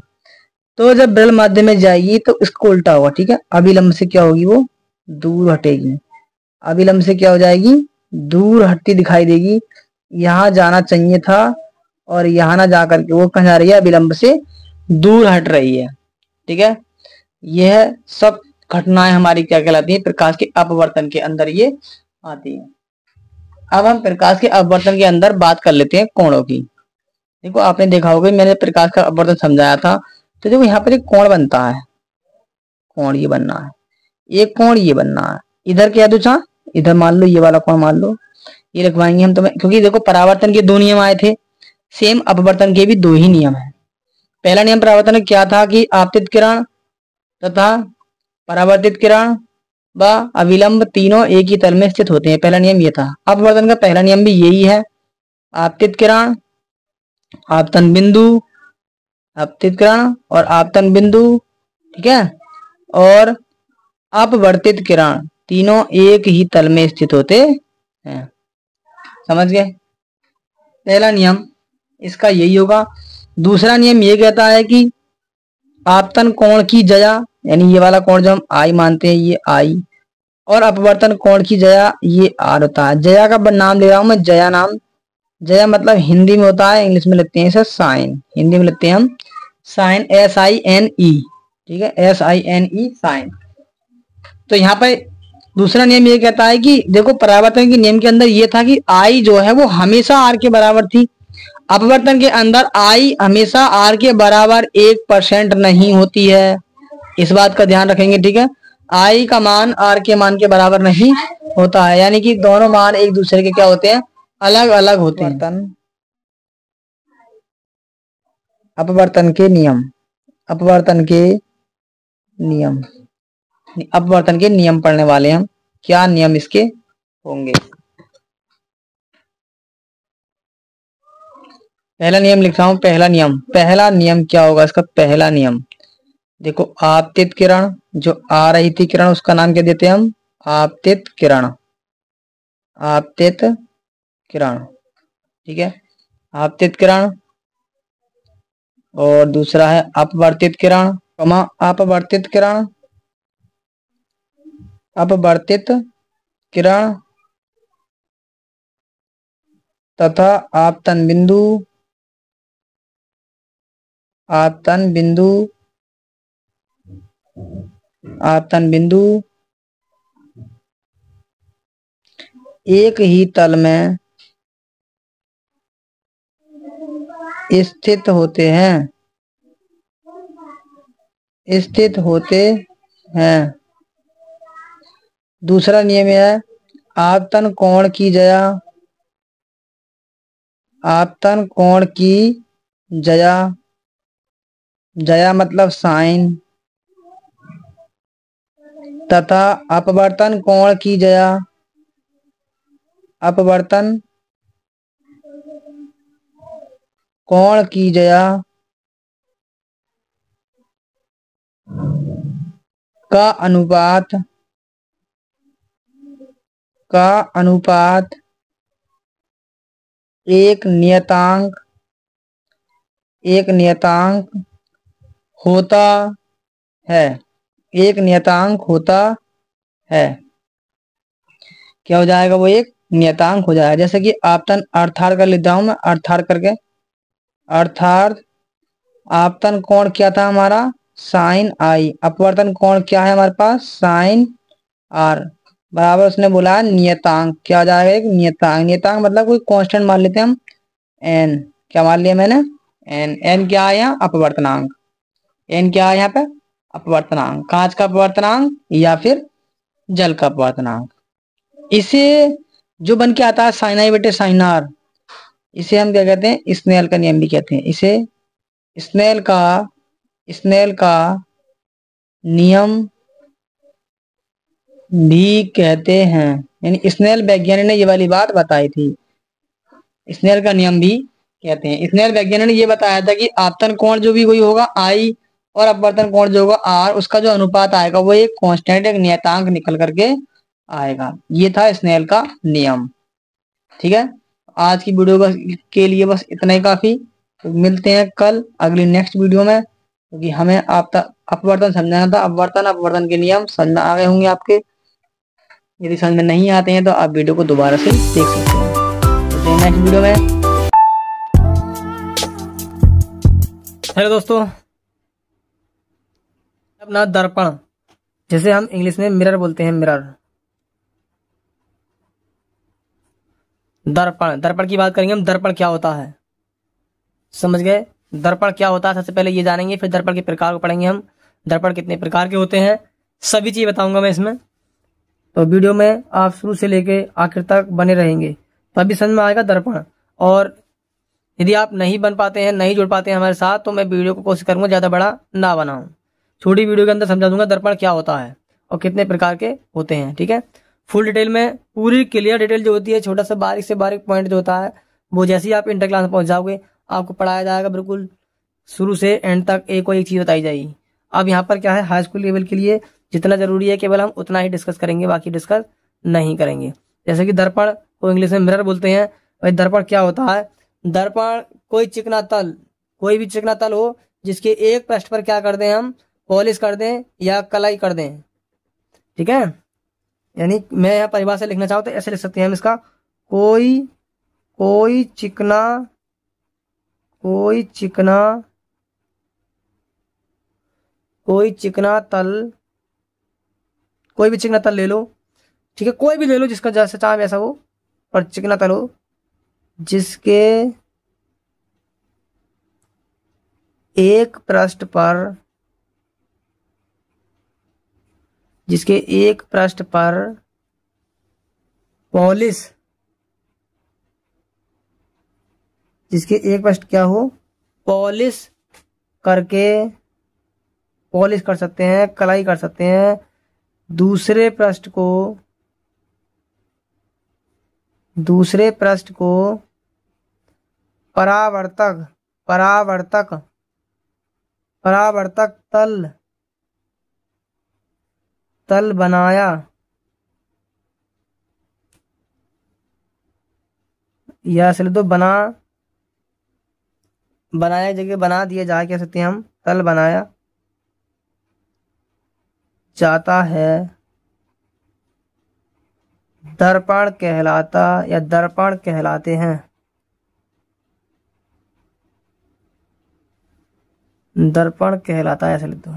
तो जब विरल माध्यम में जाएगी तो इसको उल्टा होगा, ठीक है, अभिलंब से क्या होगी, वो दूर हटेगी। अभिलंब से क्या हो जाएगी, दूर हटती दिखाई देगी। यहां जाना चाहिए था और यहां ना जाकर के वो कहां जा रही है, अभिलंब से दूर हट रही है, ठीक है। यह सब घटनाएं हमारी क्या कहलाती है, प्रकाश के अपवर्तन के अंदर ये आती है। अब हम प्रकाश के अपवर्तन के अंदर बात कर लेते हैं कोणों की। देखो आपने देखा होगा मैंने प्रकाश का अपवर्तन समझाया था, तो देखो यहाँ पर एक कोण बनता है, कोण ये बनना है, एक कोण ये बनना है, इधर क्या दूसरा, इधर मान लो ये वाला कोण मान लो, ये लिखवाएंगे हम तुम्हें, क्योंकि देखो परावर्तन के दो नियम आए थे, सेम अपवर्तन के भी दो ही नियम है। पहला नियम परावर्तन में क्या था कि आपतित किरण तथा परावर्तित किरण व अविलंब तीनों एक ही तल में स्थित होते हैं, पहला नियम ये था। अपवर्तन का पहला नियम भी यही है, आपतित किरण, आपतन बिंदु, आपतित किरण और आपतन बिंदु, ठीक है, और अपवर्तित किरण तीनों एक ही तल में स्थित होते हैं। समझ गए, पहला नियम इसका यही होगा। दूसरा नियम ये कहता है कि आपतन कोण की जया, यानी ये वाला कोण जो हम आई मानते हैं ये आई, और अपवर्तन कोण की जया ये आर होता है। जया का नाम ले रहा हूं मैं, जया नाम, जया मतलब हिंदी में होता है, इंग्लिश में लिखते हैं इसे साइन, हिंदी में लिखते हैं हम साइन, SINE, ठीक है, SINE साइन। तो यहाँ पे दूसरा नियम ये कहता है कि देखो परावर्तन के नियम के अंदर ये था कि आई जो है वो हमेशा आर के बराबर थी, अपवर्तन के अंदर आई हमेशा आर के बराबर 1% नहीं होती है, इस बात का ध्यान रखेंगे, ठीक है। आई का मान आर के मान के बराबर नहीं होता है, यानी कि दोनों मान एक दूसरे के क्या होते हैं, अलग अलग होते हैं। अपवर्तन के नियम, अपवर्तन के नियम, अपवर्तन के नियम पढ़ने वाले हम, क्या नियम इसके होंगे। पहला नियम लिख रहा हूं, पहला नियम, पहला नियम क्या होगा इसका, पहला नियम देखो आपतित किरण जो आ रही थी किरण उसका नाम क्या देते हैं हम, आपतित किरण, आपतित किरण, ठीक है, आपतित किरण और दूसरा है अपवर्तित किरण, अपवर्तित किरण, अपवर्तित किरण तथा आपतन बिंदु, आपतन बिंदु, आपतन बिंदु एक ही तल में स्थित होते हैं, स्थित होते हैं। दूसरा नियम है आपतन कोण की जया, आपतन कोण की जया, जया मतलब साइन, तथा अपवर्तन कोण की जया, अपवर्तन कोण की जया का अनुपात, का अनुपात एक नियतांक, एक नियतांक होता है, एक नियतांक होता है। क्या हो जाएगा? वो एक नियतांक हो जाएगा। जैसे कि आपतन अर्थात कर लेता हूं मैं, अर्थात करके, अर्थात आपतन कोण क्या था हमारा? साइन आई। अपवर्तन कोण क्या है हमारे पास? Sign are. बराबर उसने बोला नियतांक, क्या हो जाएगा? एक नियतांक। नियतांक मतलब कोई कांस्टेंट मान लेते हैं हम, एन। क्या मान लिया मैंने? एन। एन क्या है यहाँ? अपवर्तनांक। एन क्या है यहाँ पे? अपवर्तनांक। कांच का अपवर्तनांक या फिर जल का अपवर्तनांक। इसे जो बन के आता है साइन आई बटे साइन आर, इसे हम क्या कहते हैं? स्नेल का नियम भी कहते हैं। इसे स्नेल का, स्नेल का नियम भी कहते हैं। यानी स्नेल वैज्ञानिक ने ये वाली बात बताई थी। स्नेल का नियम भी कहते हैं। स्नेल वैज्ञानिक ने ये बताया था कि आपतन कोण जो भी कोई होगा आई और अपवर्तन कोण जो होगा आर, उसका जो अनुपात आएगा वो एक कांस्टेंट, एक नियतांक निकल करके आएगा। ये था स्नेल का नियम। ठीक है, आज की वीडियो के लिए बस इतना ही काफी। तो मिलते हैं कल अगली नेक्स्ट वीडियो में, क्योंकि हमें आप तक अपवर्तन समझाना था। अपवर्तन, अपवर्तन के नियम समझ में आ गए होंगे आपके। यदि समझ में नहीं आते हैं तो आप वीडियो को दोबारा से देख सकते हैं। तो नेक्स्ट वीडियो में। हेलो दोस्तों, अपना दर्पण, जैसे हम इंग्लिश में मिरर बोलते हैं, मिरर। दर्पण, दर्पण की बात करेंगे हम। दर्पण क्या होता है, समझ गए? दर्पण क्या होता है सबसे पहले ये जानेंगे, फिर दर्पण के प्रकार को पढ़ेंगे हम। दर्पण कितने प्रकार के होते हैं, सभी चीज बताऊंगा मैं इसमें। तो वीडियो में आप शुरू से लेके आखिर तक बने रहेंगे, तभी समझ में आएगा दर्पण। और यदि आप नहीं बन पाते हैं, नहीं जुड़ पाते हैं हमारे साथ, तो मैं वीडियो को कोशिश करूंगा ज्यादा बड़ा ना बनाऊं। छोटी वीडियो के अंदर समझा दूंगा दर्पण क्या होता है और कितने प्रकार के होते हैं। ठीक है, फुल डिटेल में, पूरी क्लियर डिटेल जो होती है, छोटा सा बारीक से बारीक पॉइंट जो होता है, वो जैसे ही आप इंटर क्लास में पहुंच जाओगे आपको पढ़ाया जाएगा, बिल्कुल शुरू से एंड तक एक को एक चीज बताई जाएगी। अब यहाँ पर क्या है, हाई स्कूल लेवल के लिए जितना जरूरी है केवल हम उतना ही डिस्कस करेंगे, बाकी डिस्कस नहीं करेंगे। जैसे कि दर्पण को इंग्लिश में मिरर बोलते हैं। भाई दर्पण क्या होता है? दर्पण कोई चिकना तल, कोई भी चिकना तल हो जिसके एक पृष्ठ पर क्या कर दें हम? पॉलिश कर दें या कलाई कर दें। ठीक है, यानी मैं यहाँ परिभाषा लिखना चाहूँ तो ऐसे लिख सकते हैं हम इसका, कोई कोई चिकना, कोई चिकना, कोई चिकना तल, कोई भी चिकना तल ले लो। ठीक है, कोई भी ले लो जिसका जैसा चाहे वैसा हो, पर चिकना तल हो जिसके एक पृष्ठ पर, जिसके एक पृष्ठ पर पॉलिश, जिसके एक पृष्ठ क्या हो? पॉलिश करके, पॉलिश कर सकते हैं, कलाई कर सकते हैं। दूसरे पृष्ठ को, दूसरे पृष्ठ को परावर्तक, परावर्तक, परावर्तक तल, तल बनाया, या सिर्फ तो बना बनाया जगह बना दिया जा, कह सकते हैं हम तल बनाया जाता है, दर्पण कहलाता या दर्पण कहलाते हैं, दर्पण कहलाता है, ऐसे लिख दो।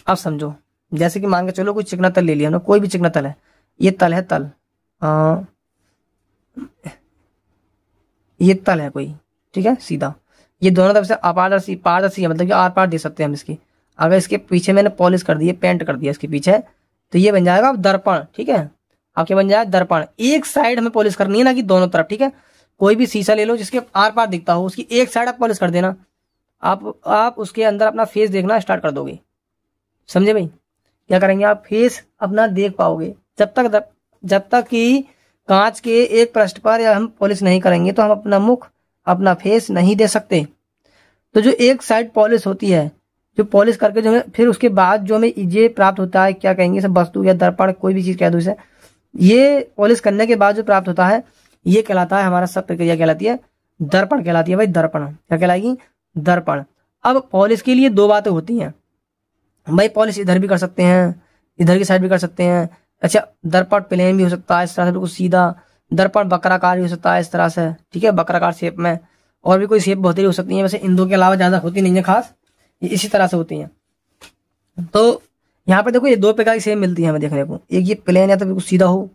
अब समझो, जैसे कि मान के चलो कोई चिकना तल ले लिया हमने, कोई भी चिकना तल है, ये तल है तल, ये तल है कोई, ठीक है, सीधा, ये दोनों तरफ से अपारदर्शी पारदर्शी है, मतलब कि आर पार दे सकते हैं हम इसकी। अगर इसके पीछे मैंने पॉलिश कर दी है, पेंट कर दिया इसके पीछे, तो ये बन जाएगा दर्पण, ठीक है। अब क्या बन जाएगा, दर्पण। एक साइड हमें पॉलिश करनी है, ना कि दोनों तरफ, ठीक है। कोई भी शीशा ले लो जिसके आर पार दिखता हो, उसकी एक साइड आप पॉलिश कर देना, आप उसके अंदर अपना फेस देखना स्टार्ट कर दोगे, समझे भाई। क्या करेंगे आप, फेस अपना देख पाओगे। जब तक कि कांच के एक पृष्ठ पर या हम पॉलिश नहीं करेंगे तो हम अपना मुख, अपना फेस नहीं दे सकते। तो जो एक साइड पॉलिश होती है, जो पॉलिश करके जो हमें फिर उसके बाद जो हमें ये प्राप्त होता है, क्या कहेंगे, सब वस्तु या दर्पण, कोई भी चीज कह दो इसे, ये पॉलिश करने के बाद जो प्राप्त होता है, ये कहलाता है, हमारा सब प्रक्रिया कहलाती है दर्पण कहलाती है भाई, दर्पण। क्या कहलाएगी, दर्पण। अब पॉलिश के लिए दो बातें होती हैं भाई, पॉलिश इधर भी कर सकते हैं, इधर की साइड भी कर सकते हैं। अच्छा, दर्पण प्लेन भी हो सकता है इस तरह से बिल्कुल सीधा, दर्पण वक्राकार भी हो सकता है इस तरह से, ठीक है, वक्राकार शेप में, और भी कोई शेप बहुत ही हो सकती है, वैसे इन दो के अलावा ज्यादा होती नहीं है खास, ये इसी तरह से होती हैं। तो यहाँ पे देखो ये दो प्रकार की शेप मिलती है हमें देखने को, एक ये प्लेन या तो बिल्कुल सीधा हो,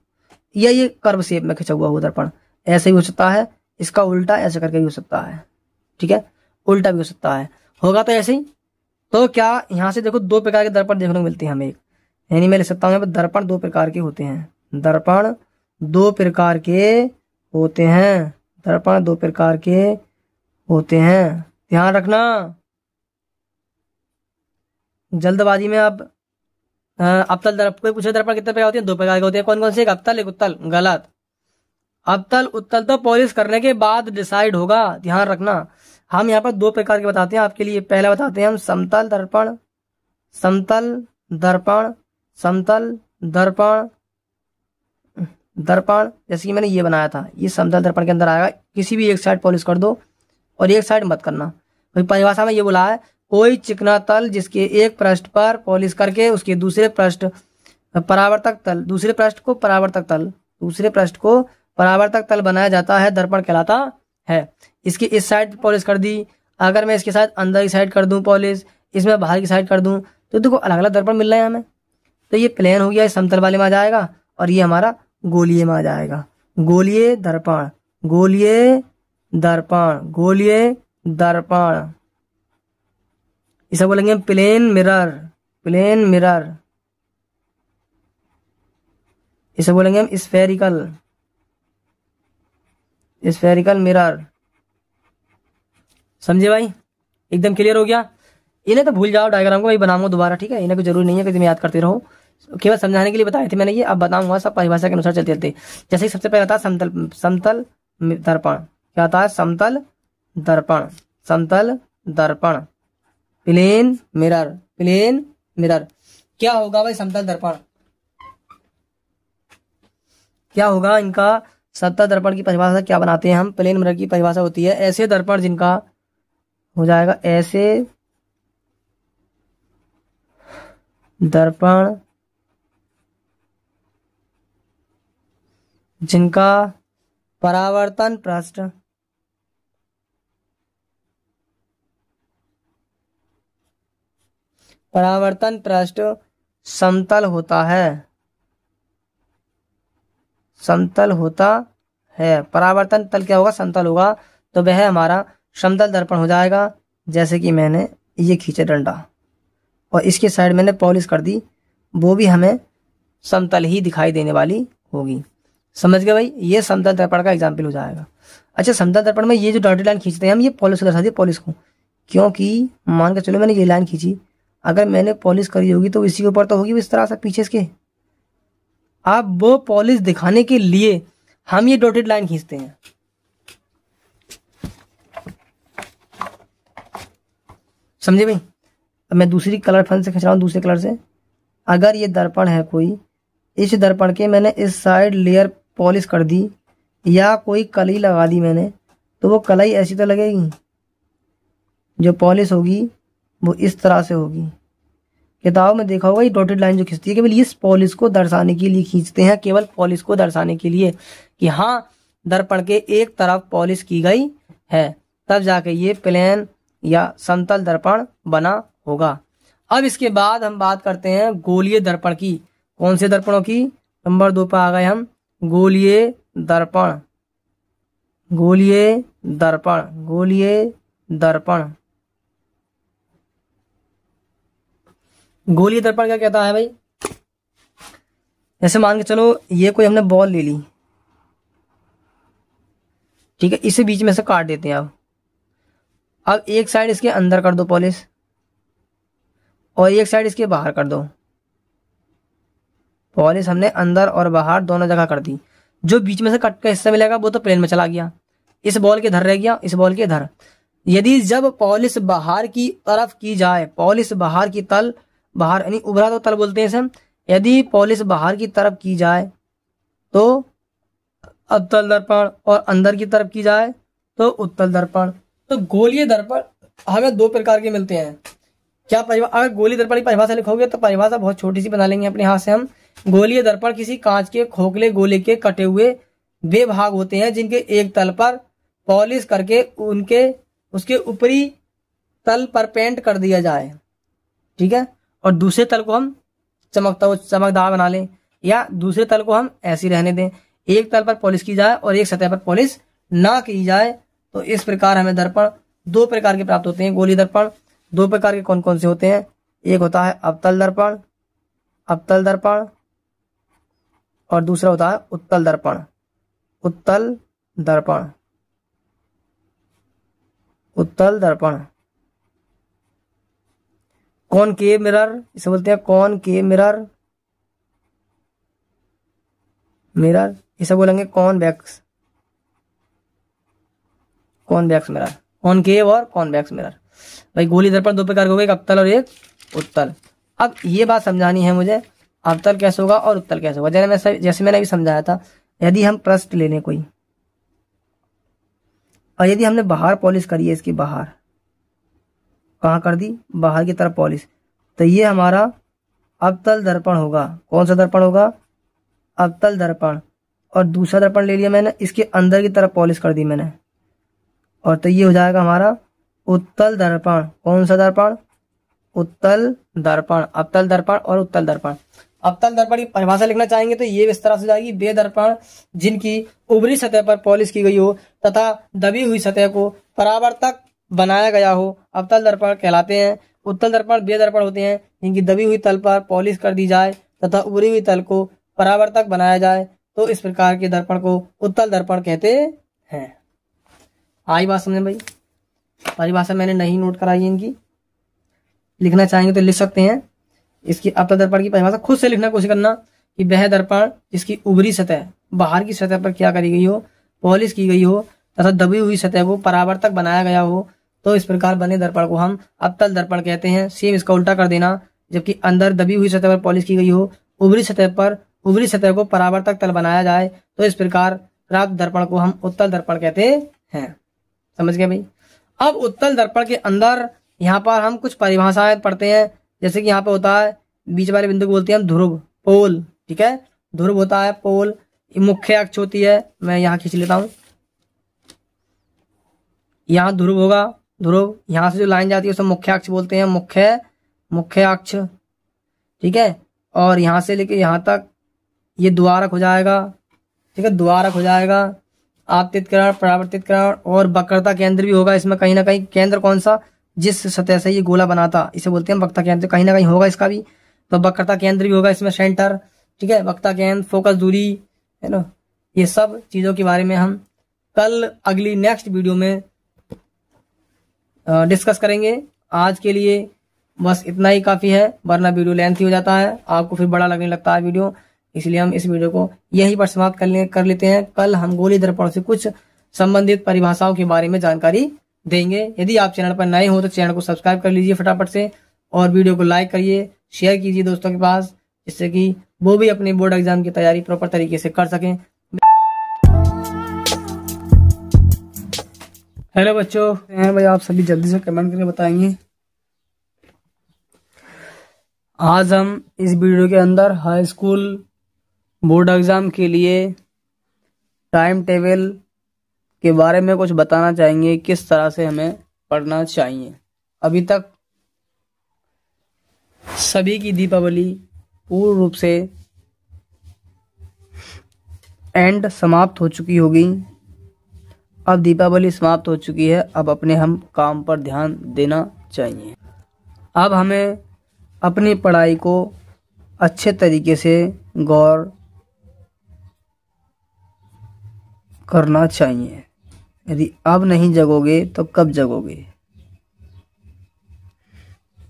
या ये कर्व शेप में खिंचा हुआ हो दर्पण, ऐसे ही हो सकता है, इसका उल्टा ऐसे करके भी हो सकता है, ठीक है, उल्टा भी हो सकता है, होगा तो ऐसे ही। तो क्या यहाँ से देखो दो प्रकार के दर्पण देखने को मिलते हैं हमें, एक, यानी मैं लिख सकता हूँ दर्पण दो प्रकार के होते हैं, दर्पण दो प्रकार के होते हैं, दर्पण दो प्रकार के होते हैं, ध्यान रखना। जल्दबाजी में अब अवतल दर्पण, कोई पूछे दर्पण कितने प्रकार होते हैं, दो प्रकार के होते हैं, कौन कौन से, एक अवतल एक उत्तल, गलत। अवतल उत्तल तो पॉलिश करने के बाद डिसाइड होगा, ध्यान रखना। हम यहाँ पर दो प्रकार के बताते हैं आपके लिए। पहला बताते हैं हम समतल दर्पण, समतल दर्पण, समतल दर्पण, दर्पण जैसे कि मैंने ये बनाया था, ये समतल दर्पण के अंदर आएगा। किसी भी एक साइड पॉलिश कर दो और एक साइड मत करना। भाई परिभाषा में ये बोला है, कोई चिकना तल जिसके एक पृष्ठ पर पॉलिश करके उसके दूसरे पृष्ठ परावर्तक तल, दूसरे पृष्ठ को परावर्तक तल, दूसरे पृष्ठ को परावर्तक तल बनाया जाता है, दर्पण कहलाता है। इसकी इस साइड पॉलिश कर दी, अगर मैं इसके साथ अंदर की साइड कर दूं पॉलिश, इसमें बाहर की साइड कर दूं, तो देखो अलग अलग दर्पण मिल रहे हैं हमें। तो ये प्लेन हो गया, ये समतल वाले में आ जाएगा, और ये हमारा गोलीय में आ जाएगा, गोलीय दर्पण, गोलीय दर्पण, गोलीय दर्पण। इसे बोलेंगे प्लेन मिरर, प्लेन मिरर। इसे बोलेंगे हम स्फेरिकल, स्फेरिकल मिरर। समझे भाई, एकदम क्लियर हो गया। इन्हें तो भूल जाओ, डायग्राम को भाई बनाऊंगा दोबारा, ठीक है, इन्हें कोई जरूरी नहीं है कि तुम याद करते रहो, केवल समझाने के लिए बताए थे मैंने ये, अब बताऊंगा सब परिभाषा के अनुसार चलते चलते। जैसे कि सबसे पहले आता है समतल, समतल दर्पण। क्या आता है, समतल दर्पण, समतल दर्पण, प्लेन मिरर, प्लेन मिरर। क्या होगा भाई समतल दर्पण, क्या होगा इनका, समतल दर्पण की परिभाषा क्या बनाते हैं हम, प्लेन मिरर की परिभाषा होती है ऐसे दर्पण जिनका हो जाएगा, ऐसे दर्पण जिनका परावर्तन पृष्ठ समतल होता है, समतल होता है। परावर्तन तल क्या होगा, समतल होगा, तो वह हमारा समतल दर्पण हो जाएगा। जैसे कि मैंने ये खींचे डंडा और इसके साइड मैंने पॉलिश कर दी, वो भी हमें समतल ही दिखाई देने वाली होगी। समझ गए भाई, ये समतल दर्पण का एग्जाम्पल हो जाएगा। अच्छा, समतल दर्पण में ये जो डॉटेड लाइन खींचते हैं हम, ये पॉलिश को दर्शाती है, पॉलिश को, क्योंकि मान के चलो मैंने ये लाइन खींची, अगर मैंने पॉलिश करी होगी तो इसी के ऊपर तो होगी इस तरह से पीछे इसके। अब वो पॉलिश दिखाने के लिए हम ये डॉटेड लाइन खींचते हैं। समझे भाई, अब मैं दूसरी कलर फन से खींच रहा हूँ, दूसरे कलर से। अगर ये दर्पण है कोई, इस दर्पण के मैंने इस साइड लेयर पॉलिश कर दी या कोई कली लगा दी मैंने, तो वो कलाई ऐसी तो लगेगी, जो पॉलिश होगी वो इस तरह से होगी। किताब में देखा होगा ये डॉटेड लाइन जो खींचती है केवल ये पॉलिश को दर्शाने के लिए खींचते हैं, केवल पॉलिश को दर्शाने के लिए कि हाँ दर्पण के एक तरफ पॉलिश की गई है, तब जाके ये प्लेन या समतल दर्पण बना होगा। अब इसके बाद हम बात करते हैं गोलीय दर्पण की। कौन से दर्पणों की? नंबर 2 पर आ गए हम, गोलीय दर्पण। गोलीय दर्पण, गोलीय दर्पण। गोलीय दर्पण क्या कहता है भाई? जैसे मान के चलो ये कोई हमने बॉल ले ली, ठीक है, इसे बीच में से काट देते हैं। अब एक साइड इसके अंदर कर दो पॉलिश और एक साइड इसके बाहर कर दो पॉलिश। हमने अंदर और बाहर दोनों जगह कर दी। जो बीच में से कट का हिस्सा मिलेगा वो तो प्लेन में चला गया, इस बॉल के इधर रह गया, इस बॉल के इधर। यदि जब पॉलिश बाहर की तरफ की जाए, पॉलिश बाहर की तल, बाहर यानी उभरा तो तल बोलते हैं इसे, यदि पॉलिश बाहर की तरफ की जाए तो अवतल दर्पण और अंदर की तरफ की जाए तो उत्तल दर्पण। तो गोलीय दर्पण हमें 2 प्रकार के मिलते हैं। क्या परिभाषा? अगर गोलीय दर्पण की परिभाषा लिखोगे तो परिभाषा बहुत छोटी सी बना लेंगे अपने हाथ से हम। गोलीय दर्पण किसी कांच के खोखले गोले के कटे हुए वे भाग होते हैं जिनके एक तल पर पॉलिश करके उसके ऊपरी तल पर पेंट कर दिया जाए, ठीक है, और दूसरे तल को हम चमकदार बना लें, या दूसरे तल को हम ऐसे रहने दें। एक तल पर पॉलिश की जाए और एक सतह पर पॉलिश ना की जाए। तो इस प्रकार हमें दर्पण 2 प्रकार के प्राप्त होते हैं। गोलीय दर्पण 2 प्रकार के कौन कौन से होते हैं? एक होता है अवतल दर्पण, अवतल दर्पण, और दूसरा होता है उत्तल दर्पण, उत्तल दर्पण, उत्तल दर्पण। कॉनकेव मिरर इसे बोलते हैं, कॉनकेव मिरर, मिरर इसे बोलेंगे कॉन्वेक्स, कॉन्वेक्स मिरर, कॉनकेव और कॉन्वेक्स मिरर। भाई गोलीय दर्पण 2 प्रकार के हो गए, एक अवतल और एक उत्तल। अब ये बात समझानी है मुझे, अवतल कैसे होगा और उत्तल कैसे होगा। जैसे मैंने अभी समझाया था, यदि हम पृष्ठ ले लें कोई, और यदि हमने बाहर पॉलिश करी है, इसकी बाहर कहाँ कर दी? बाहर की तरफ पॉलिश, तो ये हमारा अवतल दर्पण होगा। कौन सा दर्पण होगा? अवतल दर्पण। और दूसरा दर्पण ले लिया मैंने, इसके अंदर की तरफ पॉलिश कर दी मैंने, और तो ये हो जाएगा हमारा उत्तल दर्पण। कौन सा दर्पण? उत्तल दर्पण। अवतल दर्पण और उत्तल दर्पण। अवतल दर्पण की परिभाषा लिखना चाहेंगे तो ये इस तरह से जाएगी, वे दर्पण जिनकी ऊपरी सतह पर पॉलिश की गई हो तथा दबी हुई सतह को परावर्तक बनाया गया हो, अवतल दर्पण कहलाते हैं। उत्तल दर्पण वे दर्पण होते हैं जिनकी दबी हुई तल पर पॉलिश कर दी जाए तथा उभरी हुई तल को परावर्तक बनाया जाए, तो इस प्रकार के दर्पण को उत्तल दर्पण कहते हैं। आई बात समझे भाई? परिभाषा मैंने नहीं नोट कराई है इनकी, लिखना चाहेंगे तो लिख सकते हैं। इसकी अवतल दर्पण की परिभाषा खुद से लिखना की कोशिश करना कि वह दर्पण जिसकी उभरी सतह बाहर की सतह पर क्या करी गई हो? पॉलिश की गई हो तथा दबी हुई सतह को परावर्तक बनाया गया हो, तो इस प्रकार बने दर्पण को हम अवतल दर्पण कहते हैं। सेम इसका उल्टा कर देना, जबकि अंदर दबी हुई सतह पर पॉलिश की गई हो, उभरी सतह को परावर्तक तल बनाया जाए, तो इस प्रकार प्राप्त दर्पण को हम उत्तल दर्पण कहते हैं। समझ गए भाई? अब उत्तल दर्पण के अंदर यहाँ पर हम कुछ परिभाषाएं पढ़ते हैं। जैसे कि यहाँ पे होता है बीच वाले बिंदु को बोलते हैं हम ध्रुव, पोल, ठीक है, ध्रुव होता है, पोल मुख्य अक्ष होती है। मैं यहाँ खींच लेता हूँ, यहाँ ध्रुव होगा, ध्रुव यहाँ से जो लाइन जाती है उसे मुख्य अक्ष बोलते हैं, मुख्य अक्ष, ठीक है। और यहाँ से लेके यहाँ तक ये द्वारक हो जाएगा, ठीक है, द्वारक हो जाएगा। आपतित किरण, परावर्तित किरण और वक्रता केंद्र भी होगा इसमें कहीं ना कहीं। केंद्र कौन सा? जिस सतह से ये गोला बनाता इसे बोलते हैं वक्रता केंद्र, कहीं ना कहीं होगा इसका भी, तो वक्रता केंद्र भी होगा इसमें, सेंटर, ठीक है, वक्रता केंद्र, फोकस दूरी, है ना। ये सब चीजों के बारे में हम कल अगली नेक्स्ट वीडियो में डिस्कस करेंगे। आज के लिए बस इतना ही काफी है, वरना वीडियो लेंथी हो जाता है, आपको फिर बड़ा लगने लगता है वीडियो, इसलिए हम इस वीडियो को यहीं पर समाप्त कर लेते हैं। कल हम गोलीय दर्पण से कुछ संबंधित परिभाषाओं के बारे में जानकारी देंगे। यदि आप चैनल पर नए हो तो चैनल को सब्सक्राइब कर लीजिए फटाफट से, और वीडियो को लाइक करिए, शेयर कीजिए दोस्तों के पास, जिससे कि वो भी अपने बोर्ड एग्जाम की तैयारी प्रॉपर तरीके से कर सकें। हेलो बच्चों, हैं भाई आप सभी जल्दी से कमेंट करके बताएंगे। आज हम इस वीडियो के अंदर हाई स्कूल बोर्ड एग्जाम के लिए टाइम टेबल के बारे में कुछ बताना चाहेंगे, किस तरह से हमें पढ़ना चाहिए। अभी तक सभी की दीपावली पूर्ण रूप से एंड समाप्त हो चुकी होगी। अब दीपावली समाप्त हो चुकी है, अब अपने हम काम पर ध्यान देना चाहिए। अब हमें अपनी पढ़ाई को अच्छे तरीके से गौर करना चाहिए। यदि अब नहीं जगोगे तो कब जगोगे।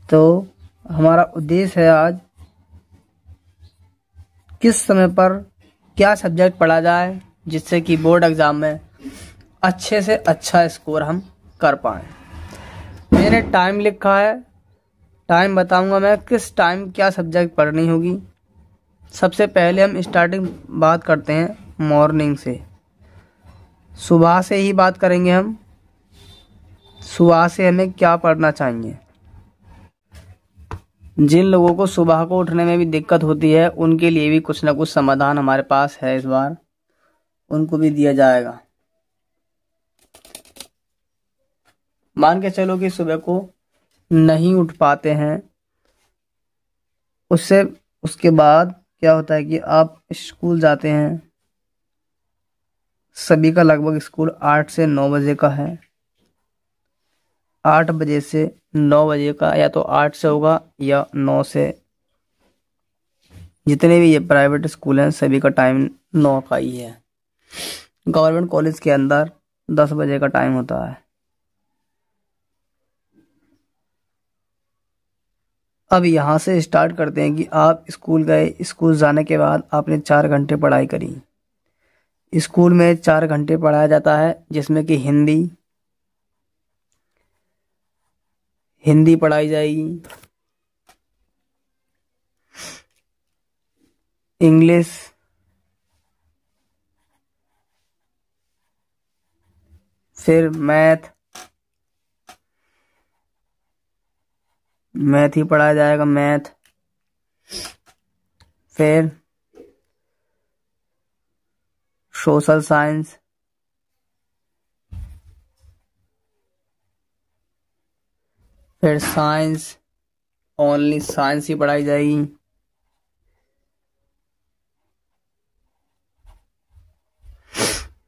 तो हमारा उद्देश्य है आज किस समय पर क्या सब्जेक्ट पढ़ा जाए जिससे कि बोर्ड एग्जाम में अच्छे से अच्छा स्कोर हम कर पाए। मैंने टाइम लिखा है, टाइम बताऊंगा मैं किस टाइम क्या सब्जेक्ट पढ़नी होगी। सबसे पहले हम स्टार्टिंग बात करते हैं मॉर्निंग से, सुबह से ही बात करेंगे हम। सुबह से हमें क्या पढ़ना चाहिए। जिन लोगों को सुबह को उठने में भी दिक्कत होती है उनके लिए भी कुछ ना कुछ समाधान हमारे पास है, इस बार उनको भी दिया जाएगा। मान के चलो कि सुबह को नहीं उठ पाते हैं, उसके बाद क्या होता है कि आप स्कूल जाते हैं। सभी का लगभग स्कूल 8 से 9 बजे का है। 8 बजे से 9 बजे का, या तो 8 से होगा या 9 से। जितने भी ये प्राइवेट स्कूल हैं सभी का टाइम 9 का ही है। गवर्नमेंट कॉलेज के अंदर 10 बजे का टाइम होता है। अब यहाँ से स्टार्ट करते हैं कि आप स्कूल गए, स्कूल जाने के बाद आपने 4 घंटे पढ़ाई करी। स्कूल में 4 घंटे पढ़ाया जाता है, जिसमें कि हिंदी पढ़ाई जाएगी, इंग्लिश, फिर मैथ ही पढ़ाया जाएगा, मैथ, फिर सोशल साइंस, फिर साइंस, ओनली साइंस ही पढ़ाई जाएगी।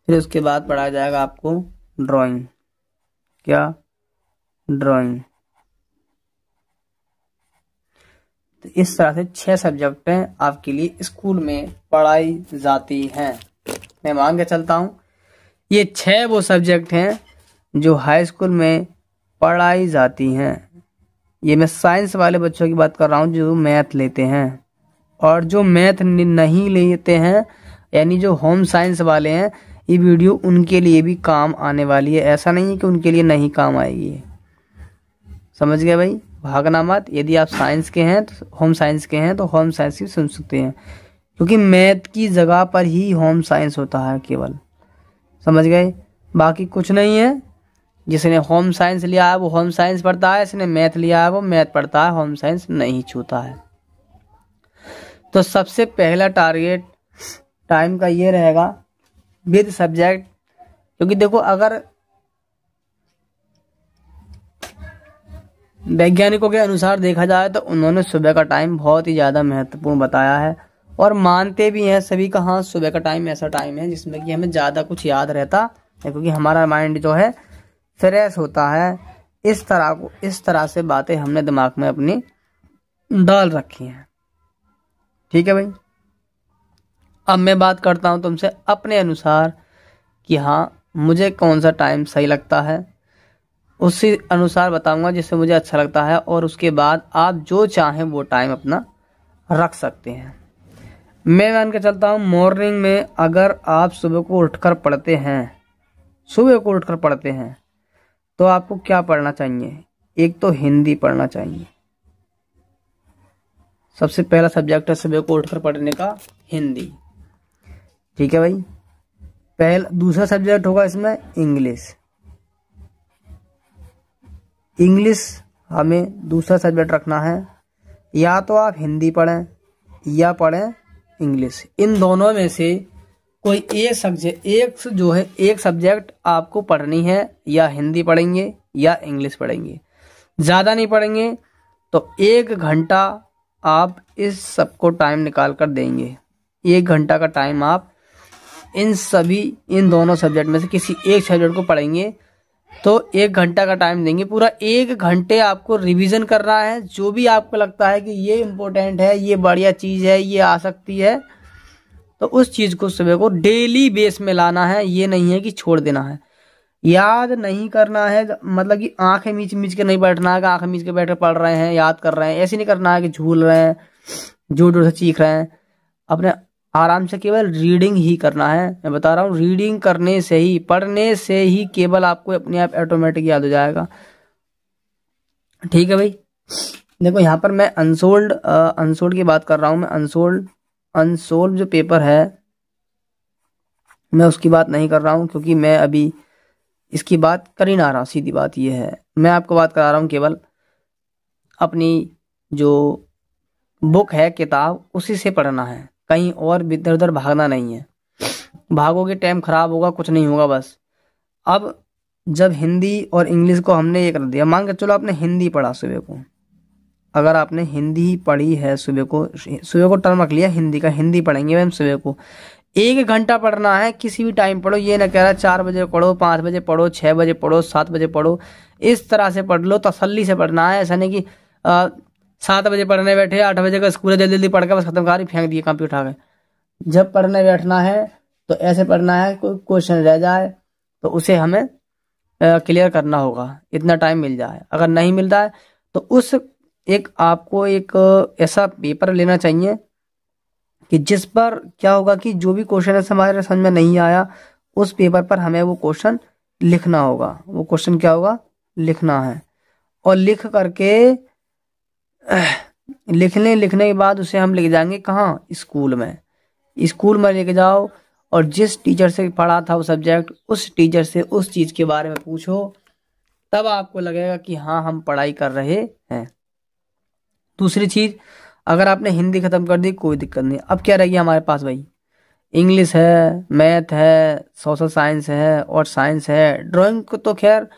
फिर उसके बाद पढ़ाया जाएगा आपको ड्राइंग। क्या? ड्राइंग। तो इस तरह से 6 सब्जेक्टें आपके लिए स्कूल में पढ़ाई जाती हैं। मैं मान के चलता हूँ ये 6 वो सब्जेक्ट हैं जो हाई स्कूल में पढ़ाई जाती हैं। ये मैं साइंस वाले बच्चों की बात कर रहा हूँ जो मैथ लेते हैं, और जो मैथ नहीं लेते हैं यानी जो होम साइंस वाले हैं, ये वीडियो उनके लिए भी काम आने वाली है। ऐसा नहीं है कि उनके लिए नहीं काम आएगी। समझ गए भाई, भागना मत। यदि आप साइंस के हैं तो होम साइंस के हैं तो होम साइंस भी सुन सकते हैं, क्योंकि मैथ की जगह पर ही होम साइंस होता है केवल। समझ गए, बाकी कुछ नहीं है। जिसने होम साइंस लिया है वो होम साइंस पढ़ता है, जिसने मैथ लिया है वो मैथ पढ़ता है, होम साइंस नहीं छूता है। तो सबसे पहला टारगेट टाइम का ये रहेगा विद सब्जेक्ट, क्योंकि देखो अगर वैज्ञानिकों के अनुसार देखा जाए तो उन्होंने सुबह का टाइम बहुत ही ज़्यादा महत्वपूर्ण बताया है, और मानते भी हैं सभी का। हाँ, सुबह का टाइम ऐसा टाइम है जिसमें कि हमें ज़्यादा कुछ याद रहता है, क्योंकि हमारा माइंड जो है फ्रेश होता है। इस तरह से बातें हमने दिमाग में अपनी डाल रखी हैं। ठीक है भाई, अब मैं बात करता हूँ तुमसे अपने अनुसार कि हाँ मुझे कौन सा टाइम सही लगता है, उसी अनुसार बताऊंगा जिससे मुझे अच्छा लगता है, और उसके बाद आप जो चाहें वो टाइम अपना रख सकते हैं। मैं मान के चलता हूँ मॉर्निंग में अगर आप सुबह को उठकर पढ़ते हैं तो आपको क्या पढ़ना चाहिए। एक तो हिंदी पढ़ना चाहिए। सबसे पहला सब्जेक्ट है सुबह को उठकर पढ़ने का हिंदी। ठीक है भाई। दूसरा सब्जेक्ट होगा इसमें इंग्लिश। इंग्लिश हमें दूसरा सब्जेक्ट रखना है। या तो आप हिंदी पढ़ें या पढ़ें इंग्लिश, इन दोनों में से कोई एक सब्जेक्ट आपको पढ़नी है। या हिंदी पढ़ेंगे या इंग्लिश पढ़ेंगे, ज़्यादा नहीं पढ़ेंगे तो 1 घंटा आप इस सबको टाइम निकाल कर देंगे। 1 घंटा का टाइम आप इन दोनों सब्जेक्ट में से किसी एक सब्जेक्ट को पढ़ेंगे तो 1 घंटा का टाइम देंगे। पूरा 1 घंटे आपको रिवीजन करना है। जो भी आपको लगता है कि ये इम्पोर्टेंट है, ये बढ़िया चीज़ है, ये आ सकती है, तो उस चीज़ को सुबह को डेली बेस में लाना है। ये नहीं है कि छोड़ देना है। याद नहीं करना है, मतलब कि आंखें मीच मीच के नहीं बैठना है कि आंखें मीच के बैठ कर पढ़ रहे हैं, याद कर रहे हैं, ऐसे नहीं करना है कि झूल रहे हैं, जोर जोर से चीख रहे हैं। अपने आराम से केवल रीडिंग ही करना है। मैं बता रहा हूँ, रीडिंग करने से ही, पढ़ने से ही केवल आपको अपने आप ऑटोमेटिक याद हो जाएगा। ठीक है भाई। देखो यहाँ पर मैं अनसोल्ड की बात कर रहा हूँ। मैं अनसोल्ड जो पेपर है मैं उसकी बात नहीं कर रहा हूँ, क्योंकि मैं अभी इसकी बात कर ही ना रहा। सीधी बात ये है, मैं आपको बात करा रहा हूँ केवल अपनी जो बुक है, किताब, उसी से पढ़ना है। कहीं और इधर उधर भागना नहीं है। भागोगे टाइम खराब होगा, कुछ नहीं होगा बस। अब जब हिंदी और इंग्लिश को हमने ये कर दिया, मान के चलो आपने हिंदी पढ़ा सुबह को, अगर आपने हिंदी पढ़ी है सुबह को टर्म रख लिया हिंदी का, हिंदी पढ़ेंगे मैम सुबह को 1 घंटा पढ़ना है। किसी भी टाइम पढ़ो, ये ना कह रहा 4 बजे पढ़ो, 5 बजे पढ़ो, 6 बजे पढ़ो, 7 बजे पढ़ो। इस तरह से पढ़ लो, तसल्ली से पढ़ना है। ऐसा नहीं कि 7 बजे पढ़ने बैठे, 8 बजे का स्कूल है, जल्दी जल्दी पढ़ के बस खत्म कर फेंक दिए कॉपी उठा के। जब पढ़ने बैठना है तो ऐसे पढ़ना है, कोई क्वेश्चन रह जाए तो उसे हमें क्लियर करना होगा, इतना टाइम मिल जाए। अगर नहीं मिलता है तो आपको एक ऐसा पेपर लेना चाहिए कि जिस पर क्या होगा कि जो भी क्वेश्चन है हमारे समझ में नहीं आया, उस पेपर पर हमें वो क्वेश्चन लिखना होगा। वो क्वेश्चन क्या होगा, लिखना है। और लिख करके लिखने के बाद उसे हम लिख जाएंगे कहाँ, स्कूल में लेके जाओ। और जिस टीचर से पढ़ा था वो सब्जेक्ट, उस टीचर से उस चीज़ के बारे में पूछो, तब आपको लगेगा कि हाँ हम पढ़ाई कर रहे हैं। दूसरी चीज़, अगर आपने हिंदी खत्म कर दी कोई दिक्कत नहीं। अब क्या रह गया हमारे पास भाई, इंग्लिश है, मैथ है, सोशल साइंस है और साइंस है। ड्राइंग को तो खैर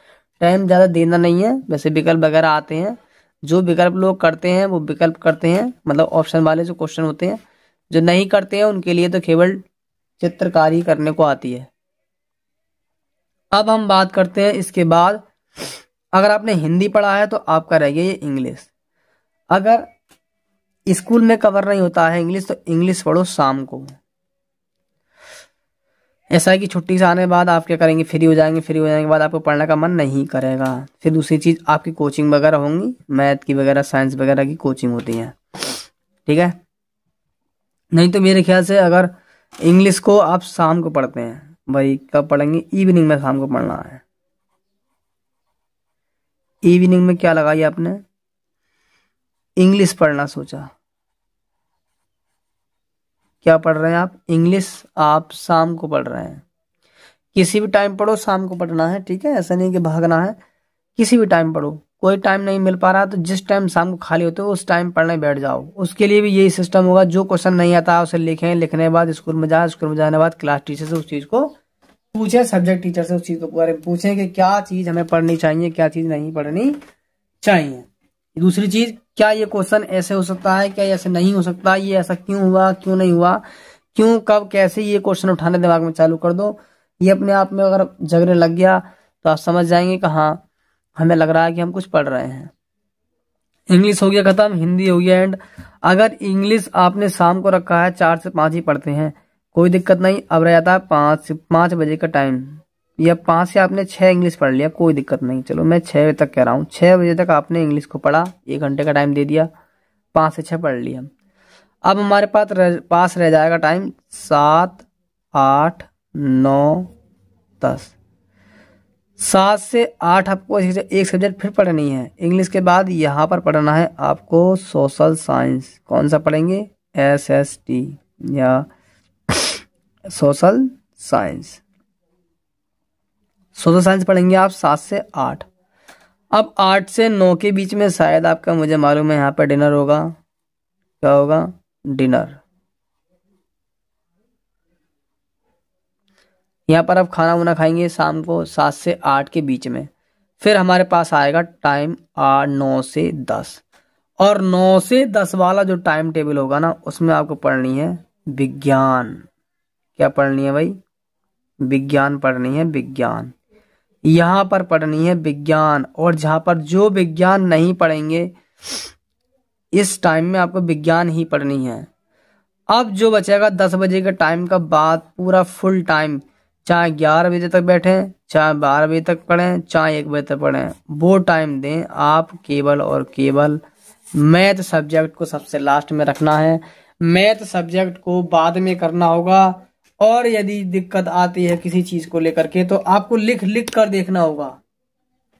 टाइम ज़्यादा देना नहीं है, वैसे विकल्प वगैरह आते हैं। जो विकल्प लोग करते हैं वो विकल्प करते हैं, मतलब ऑप्शन वाले जो क्वेश्चन होते हैं। जो नहीं करते हैं उनके लिए तो केवल चित्रकारी करने को आती है। अब हम बात करते हैं इसके बाद, अगर आपने हिंदी पढ़ा है तो आपका रह गया ये इंग्लिश। अगर स्कूल में कवर नहीं होता है इंग्लिश तो इंग्लिश पढ़ो शाम को। ऐसा है कि छुट्टी से आने के बाद आप क्या करेंगे, फ्री हो जाएंगे। फ्री हो जाने के बाद आपको पढ़ने का मन नहीं करेगा। फिर दूसरी चीज़, आपकी कोचिंग वगैरह होंगी, मैथ की वगैरह, साइंस वगैरह की कोचिंग होती है। ठीक है। नहीं तो मेरे ख्याल से अगर इंग्लिश को आप शाम को पढ़ते हैं, भाई कब पढ़ेंगे, इवनिंग में शाम को पढ़ना है। इवनिंग में क्या लगाई आपने, इंग्लिश पढ़ना सोचा। क्या पढ़ रहे हैं आप, इंग्लिश आप शाम को पढ़ रहे हैं। किसी भी टाइम पढ़ो, शाम को पढ़ना है। ठीक है, ऐसा नहीं कि भागना है, किसी भी टाइम पढ़ो। कोई टाइम नहीं मिल पा रहा तो जिस टाइम शाम को खाली होते हो उस टाइम पढ़ने बैठ जाओ। उसके लिए भी यही सिस्टम होगा, जो क्वेश्चन नहीं आता उसे लिखें, लिखने के बाद स्कूल में जाए, स्कूल में जाने के बाद क्लास टीचर से उस चीज को पूछे, सब्जेक्ट टीचर से उस चीज के बारे में पूछें कि क्या चीज हमें पढ़नी चाहिए, क्या चीज नहीं पढ़नी चाहिए। दूसरी चीज, क्या ये क्वेश्चन ऐसे हो सकता है, क्या ऐसे नहीं हो सकता, ये ऐसा क्यों हुआ, क्यों नहीं हुआ, क्यों, कब, कैसे, ये क्वेश्चन उठाने दिमाग में चालू कर दो। ये अपने आप में अगर जगने लग गया तो आप समझ जाएंगे कि हाँ हमें लग रहा है कि हम कुछ पढ़ रहे हैं। इंग्लिश हो गया खत्म, हिंदी हो गया एंड। अगर इंग्लिश आपने शाम को रखा है, 4 से 5 ही पढ़ते हैं, कोई दिक्कत नहीं। अब रह जाता है 5 बजे का टाइम, या 5 से आपने 6 इंग्लिश पढ़ लिया, कोई दिक्कत नहीं। चलो मैं 6 बजे तक कह रहा हूँ, 6 बजे तक आपने इंग्लिश को पढ़ा, 1 घंटे का टाइम दे दिया, 5 से 6 पढ़ लिया। अब हमारे पास रह जाएगा टाइम 7, 8, 9, 10। 7 से 8 आपको एक सब्जेक्ट फिर पढ़नी है। इंग्लिश के बाद यहाँ पर पढ़ना है आपको सोशल साइंस। कौन सा पढ़ेंगे, SST या सोशल साइंस। सोशल साइंस पढ़ेंगे आप 7 से 8। अब 8 से 9 के बीच में शायद आपका, मुझे मालूम है, यहाँ पर डिनर होगा। क्या होगा? डिनर। यहाँ पर आप खाना वाना खाएंगे शाम को 7 से 8 के बीच में। फिर हमारे पास आएगा टाइम 9 से 10, और 9 से 10 वाला जो टाइम टेबल होगा ना, उसमें आपको पढ़नी है विज्ञान। क्या पढ़नी है भाई? विज्ञान पढ़नी है, विज्ञान। यहाँ पर पढ़नी है विज्ञान, और जहां पर जो विज्ञान नहीं पढ़ेंगे इस टाइम में आपको विज्ञान ही पढ़नी है। अब जो बचेगा 10 बजे के टाइम का बाद पूरा फुल टाइम, चाहे 11 बजे तक बैठें, चाहे 12 बजे तक पढ़ें, चाहे 1 बजे तक पढ़ें, वो टाइम दें आप केवल और केवल मैथ सब्जेक्ट को सबसे लास्ट में रखना है। मैथ सब्जेक्ट को बाद में करना होगा, और यदि दिक्कत आती है किसी चीज को लेकर के तो आपको लिख लिख कर देखना होगा।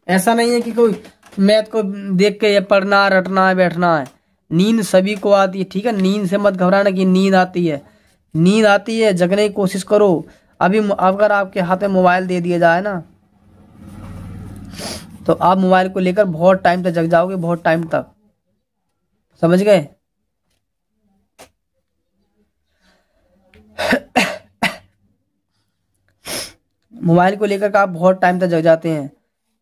ऐसा नहीं है कि कोई मैथ को देख के ये पढ़ना रटना है बैठना है। नींद सभी को आती है, ठीक है, नींद से मत घबराना कि नींद आती है। नींद आती है, जगने की कोशिश करो। अभी अगर आपके हाथ में मोबाइल दे दिया जाए ना, तो आप मोबाइल को लेकर बहुत टाइम तक जग जाओगे, बहुत टाइम तक। समझ गए? मोबाइल को लेकर आप बहुत टाइम तक जग जाते हैं,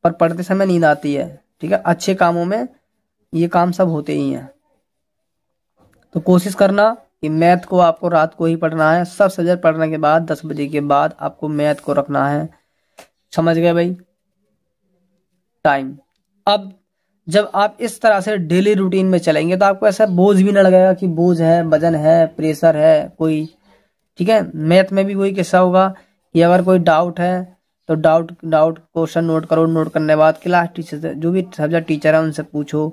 पर पढ़ते समय नींद आती है। ठीक है, अच्छे कामों में ये काम सब होते ही हैं। तो कोशिश करना कि मैथ को आपको रात को ही पढ़ना है। सब सब्जेक्ट पढ़ने के बाद 10 बजे के बाद आपको मैथ को रखना है। समझ गए भाई? टाइम। अब जब आप इस तरह से डेली रूटीन में चलेंगे तो आपको ऐसा बोझ भी ना लगेगा कि बोझ है, वजन है, प्रेशर है कोई। ठीक है, मैथ में भी वही किस्सा होगा कि अगर कोई डाउट है तो डाउट क्वेश्चन नोट करो। नोट करने के बाद क्लास टीचर से, जो भी सब्जेक्ट टीचर है उनसे पूछो,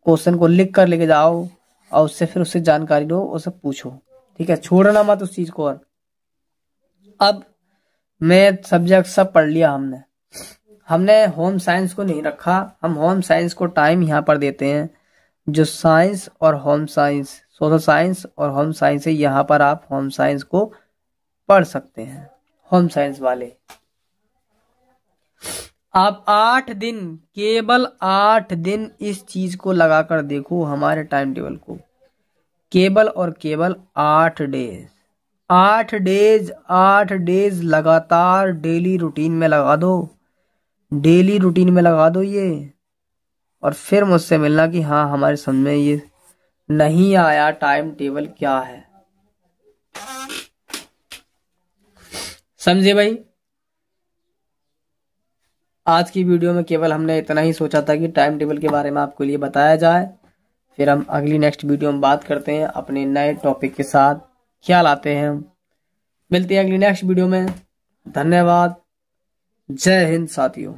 क्वेश्चन को लिख कर लेके जाओ, और उससे फिर उससे जानकारी लो, उससे पूछो। ठीक है, छोड़ना मत उस चीज को। और अब मैथ सब्जेक्ट सब पढ़ लिया हमने होम साइंस को नहीं रखा। हम होम साइंस को टाइम यहाँ पर देते हैं। जो साइंस और होम साइंस, सोशल साइंस और होम साइंस है, यहाँ पर आप होम साइंस को पढ़ सकते हैं। होम साइंस वाले आप 8 दिन, केवल 8 दिन इस चीज को लगाकर देखो, हमारे टाइम टेबल को। केवल और केवल 8 डेज, 8 डेज लगातार डेली रूटीन में लगा दो। डेली रूटीन में लगा दो ये, और फिर मुझसे मिलना कि हाँ हमारे समझ में ये नहीं आया टाइम टेबल क्या है। समझे भाई? आज की वीडियो में केवल हमने इतना ही सोचा था कि टाइम टेबल के बारे में आपको लिए बताया जाए। फिर हम अगली नेक्स्ट वीडियो में बात करते हैं अपने नए टॉपिक के साथ, क्या लाते हैं हम। मिलते हैं अगली नेक्स्ट वीडियो में। धन्यवाद। जय हिंद साथियों।